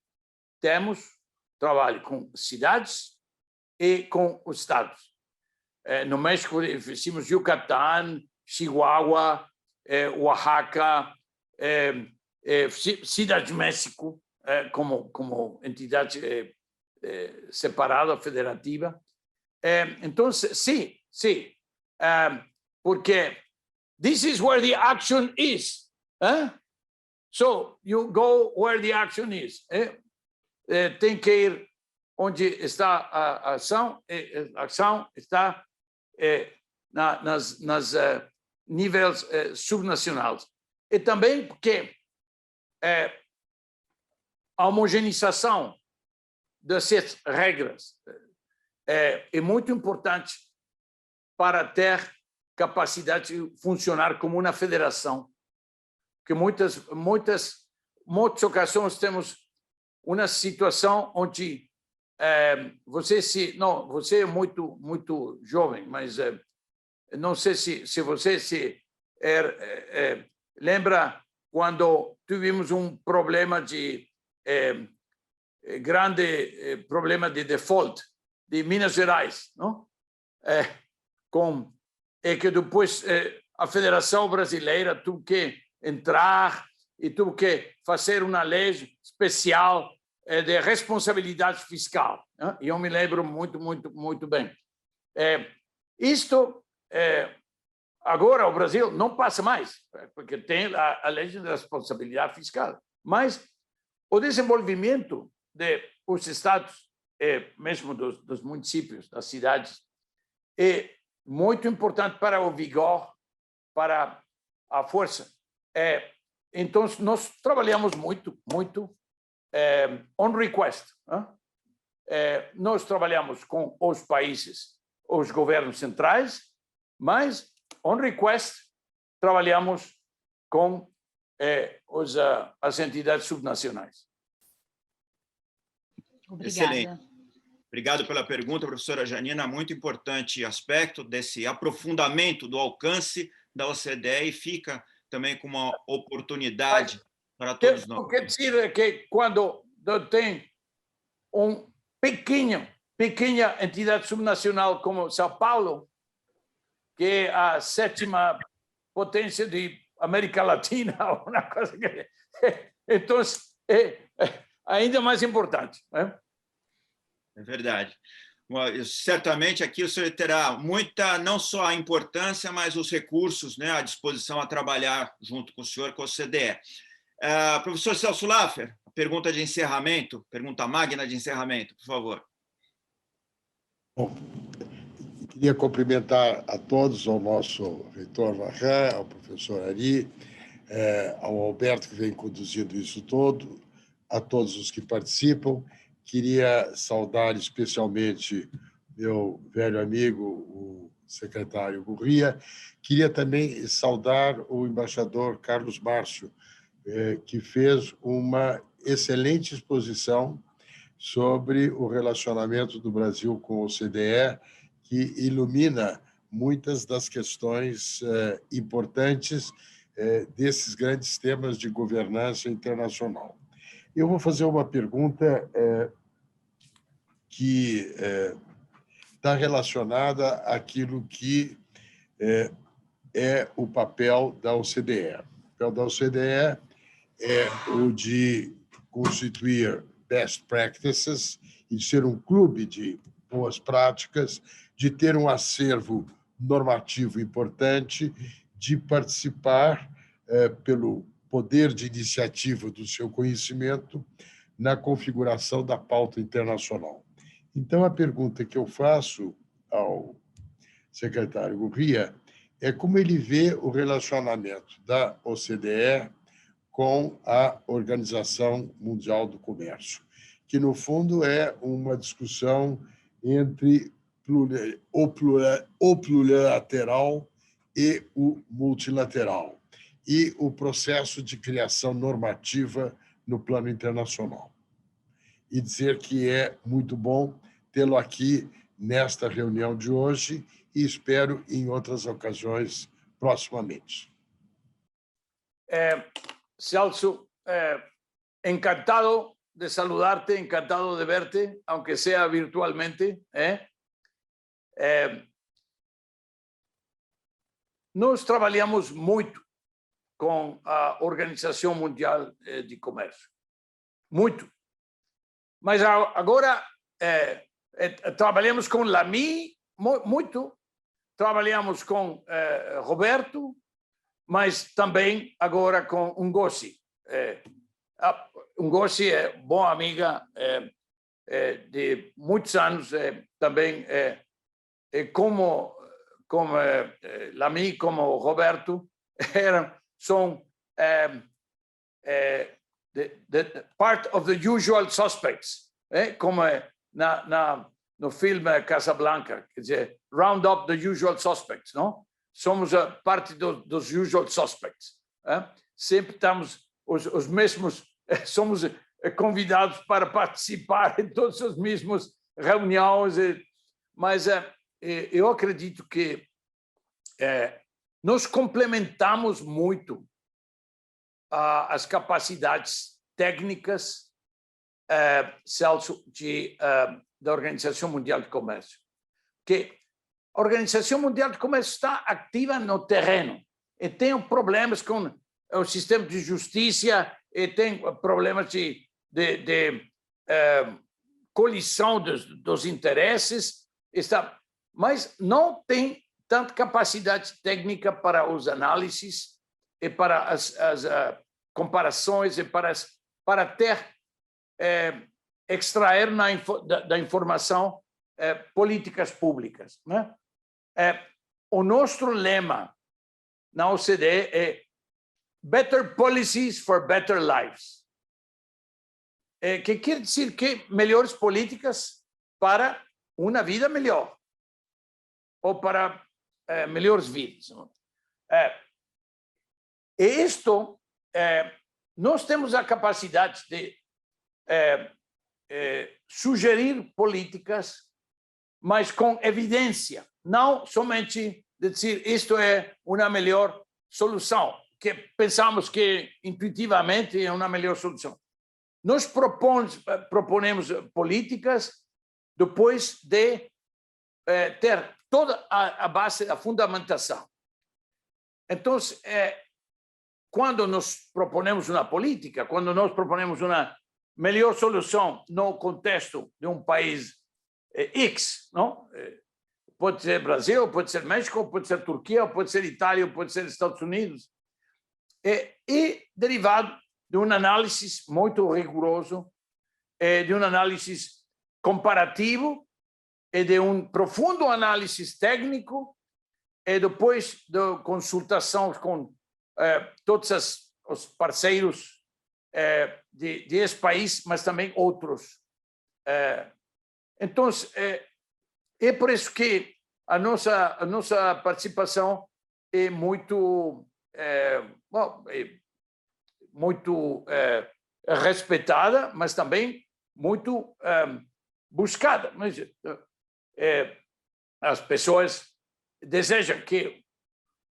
temos trabalho com cidades e com os estados. No México, fizemos Yucatán, Chihuahua, Oaxaca, Cidade de México, como entidade separada, federativa. Então, sim, porque this is where the action is. So, you go where the action is. Tem que ir onde está a ação. A ação está nas níveis subnacionais. E também porque a homogeneização dessas regras é muito importante para ter capacidade de funcionar como uma federação. Porque muitas ocasiões temos uma situação onde você é muito jovem, mas não sei se você se lembra quando tivemos um problema grande problema de default de Minas Gerais, não? Que depois a Federação Brasileira teve que entrar e teve que fazer uma lei especial de responsabilidade fiscal. E eu me lembro muito bem. Isto, agora, o Brasil não passa mais, porque tem a lei de responsabilidade fiscal. Mas o desenvolvimento dos estados, mesmo dos municípios, das cidades, é muito importante para o vigor, para a força. Então, nós trabalhamos muito on request. Nós trabalhamos com os países, os governos centrais, mas on request trabalhamos com as entidades subnacionais. Obrigada. Excelente. Obrigado pela pergunta, professora Janina. Muito importante aspecto desse aprofundamento do alcance da OCDE, e fica também com uma oportunidade para todos nós. Quer dizer que quando tem um pequeno pequena entidade subnacional como São Paulo, que é a 7ª potência de América Latina, uma coisa que... Então, é ainda mais importante. Né? É verdade. Certamente aqui o senhor terá muita, não só a importância, mas os recursos, né, à disposição a trabalhar junto com o senhor, com o CDE. Professor Celso Laffer, pergunta de encerramento, pergunta magna de encerramento, por favor. Bom, queria cumprimentar a todos, ao nosso reitor Varran, ao professor Ari, ao Alberto, que vem conduzindo isso todo, a todos os que participam. Queria saudar especialmente meu velho amigo, o secretário Gurria. Queria também saudar o embaixador Carlos Márcio, que fez uma excelente exposição sobre o relacionamento do Brasil com o OCDE, que ilumina muitas das questões importantes desses grandes temas de governança internacional. Eu vou fazer uma pergunta que está relacionada àquilo que é o papel da OCDE. O papel da OCDE é o de constituir best practices e de ser um clube de boas práticas, de ter um acervo normativo importante, de participar pelo poder de iniciativa do seu conhecimento na configuração da pauta internacional. Então, a pergunta que eu faço ao secretário Gurria é como ele vê o relacionamento da OCDE com a Organização Mundial do Comércio, que, no fundo, é uma discussão entre o plurilateral e o multilateral, e o processo de criação normativa no plano internacional. E dizer que é muito bom tê-lo aqui nesta reunião de hoje e espero em outras ocasiões proximamente. Celso, encantado de saludarte, encantado de verte, aunque sea virtualmente. Nós trabalhamos muito com a Organização Mundial de Comércio. Muito. Mas agora trabalhamos com Lamy, muito. Trabalhamos com Roberto, mas também agora com Ngozi. Ngozi é boa amiga de muitos anos, também como Lamy, como Roberto, são part of the usual suspects, como no filme Casablanca, quer dizer, round up the usual suspects, não? Somos a parte dos usual suspects. Sempre estamos os mesmos, somos convidados para participar em todas as mesmas reuniões, mas eu acredito que nós complementamos muito as capacidades técnicas, Celso, da Organização Mundial de Comércio. Que a Organização Mundial de Comércio está ativa no terreno e tem problemas com o sistema de justiça e tem problemas de colisão dos interesses, mas não tem tanta capacidade técnica para os análises e para as comparações e para ter extrair da informação políticas públicas, né? O nosso lema na OCDE é Better Policies for Better Lives, que quer dizer que melhores políticas para uma vida melhor ou para melhores vidas. E isto, nós temos a capacidade de sugerir políticas, mas com evidência, não somente de dizer isto é uma melhor solução, que pensamos que intuitivamente é uma melhor solução. Nós proponemos políticas depois de ter toda a base, a fundamentação. Então, quando nós proponemos uma política, quando nós proponemos uma melhor solução no contexto de um país X, não? Pode ser Brasil, pode ser México, pode ser Turquia, pode ser Itália, pode ser Estados Unidos, e derivado de uma análise muito rigoroso, de uma análise comparativo e de um profundo análise técnico, e depois de consultação com todos os parceiros desse país, mas também outros. Então, é por isso que a nossa participação é muito respeitada, mas também muito buscada. As pessoas desejam que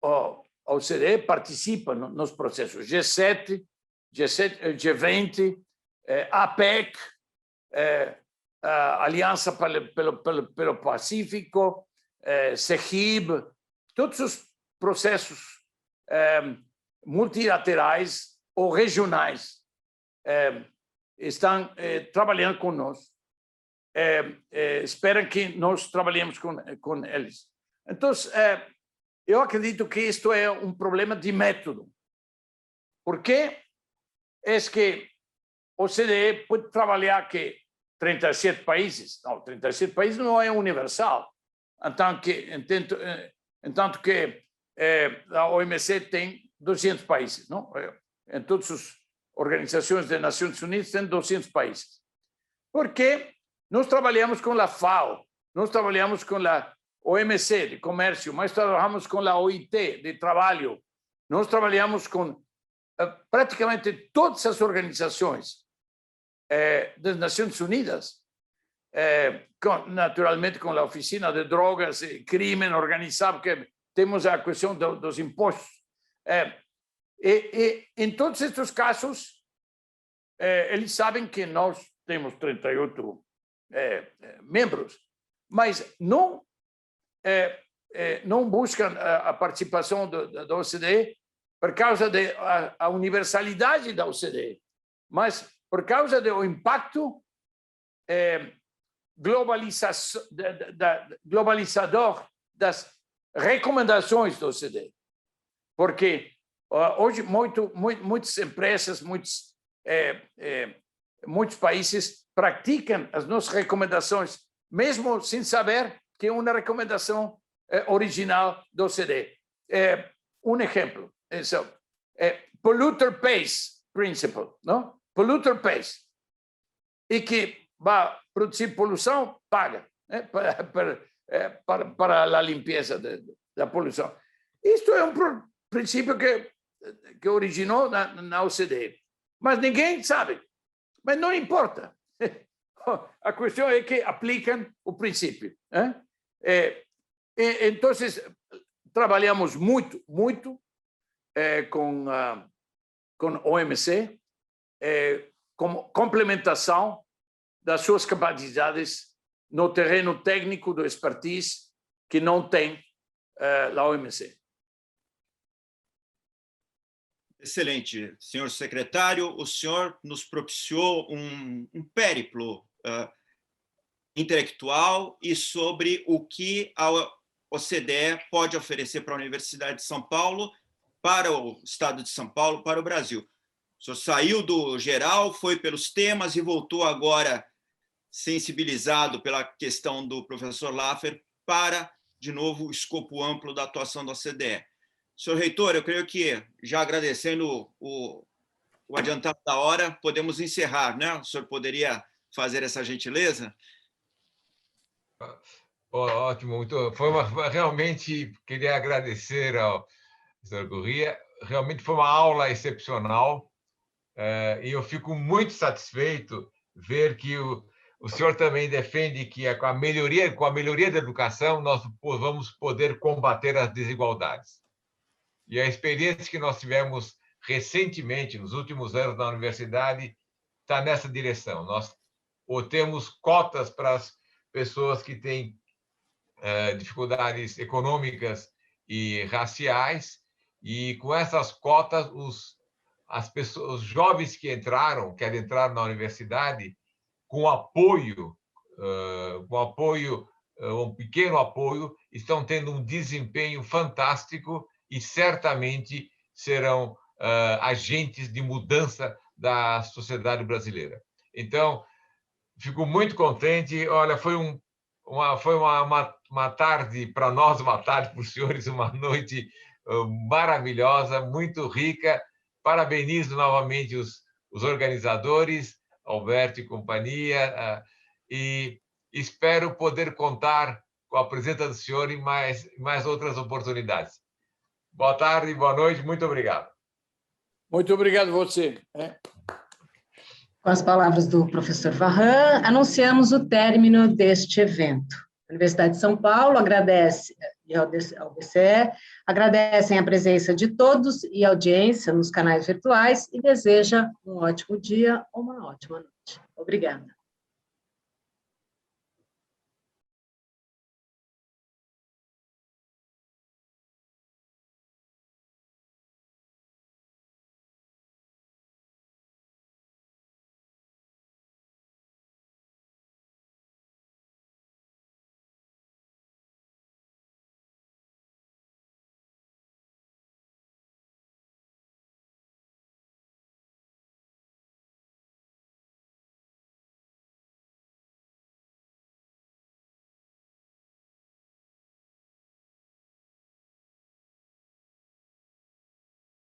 a OCDE participe nos processos G7, G20, APEC, a Aliança pelo Pacífico, CEGIB, todos os processos multilaterais ou regionais estão trabalhando conosco. Esperam que nós trabalhemos com eles. Então, eu acredito que isto é um problema de método. Por quê? É que a OCDE pode trabalhar que 37 países, não, 37 países não é universal, entanto que a OMC tem 200 países, não? Em todas as organizações das Nações Unidas tem 200 países. Porque nós trabalhamos com a FAO, nós trabalhamos com a OMC de comércio, mas trabalhamos com a OIT de trabalho, nós trabalhamos com praticamente todas as organizações das Nações Unidas, naturalmente com a Oficina de Drogas e Crime Organizado, porque temos a questão dos impostos. Em todos estes casos, eles sabem que nós temos 38 membros, mas não buscam a participação da OCDE por causa da universalidade da OCDE, mas por causa do impacto globalizador das recomendações da OCDE. Porque hoje muitas empresas, muitos países praticam as nossas recomendações, mesmo sem saber que é uma recomendação original da OCDE. Um exemplo, polluter pays principle, não? Polluter pays. E que vai produzir poluição, paga para a limpeza da poluição. Isto é um princípio que originou na OCDE. Mas ninguém sabe. Mas não importa. A questão é que aplicam o princípio. Então, trabalhamos muito com a OMC, como complementação das suas capacidades no terreno técnico do expertise que não tem a OMC. Excelente, senhor secretário. O senhor nos propiciou um périplo intelectual e sobre o que a OCDE pode oferecer para a Universidade de São Paulo, para o Estado de São Paulo, para o Brasil. O senhor saiu do geral, foi pelos temas e voltou agora sensibilizado pela questão do professor Laffer para, de novo, o escopo amplo da atuação da OCDE. Senhor reitor, eu creio que, já agradecendo o adiantado da hora, podemos encerrar, né? O senhor poderia fazer essa gentileza? Ótimo, realmente queria agradecer ao professor Gurria, realmente foi uma aula excepcional, e eu fico muito satisfeito ver que o senhor também defende que com a melhoria da educação nós vamos poder combater as desigualdades. E a experiência que nós tivemos recentemente, nos últimos anos na universidade, está nessa direção. Nós temos cotas para pessoas que têm dificuldades econômicas e raciais, e com essas cotas, os jovens que querem entrar na universidade, com apoio, um pequeno apoio, estão tendo um desempenho fantástico e certamente serão agentes de mudança da sociedade brasileira. Então, fico muito contente. Olha, foi uma tarde para nós, uma tarde para os senhores, uma noite maravilhosa, muito rica. Parabenizo novamente os organizadores, Alberto e companhia, e espero poder contar com a presença do senhor em mais outras oportunidades. Boa tarde, boa noite, muito obrigado. Muito obrigado a você. Com as palavras do professor Varran, anunciamos o término deste evento. A Universidade de São Paulo agradece, e ao BCE, agradecem a presença de todos e a audiência nos canais virtuais e deseja um ótimo dia ou uma ótima noite. Obrigada.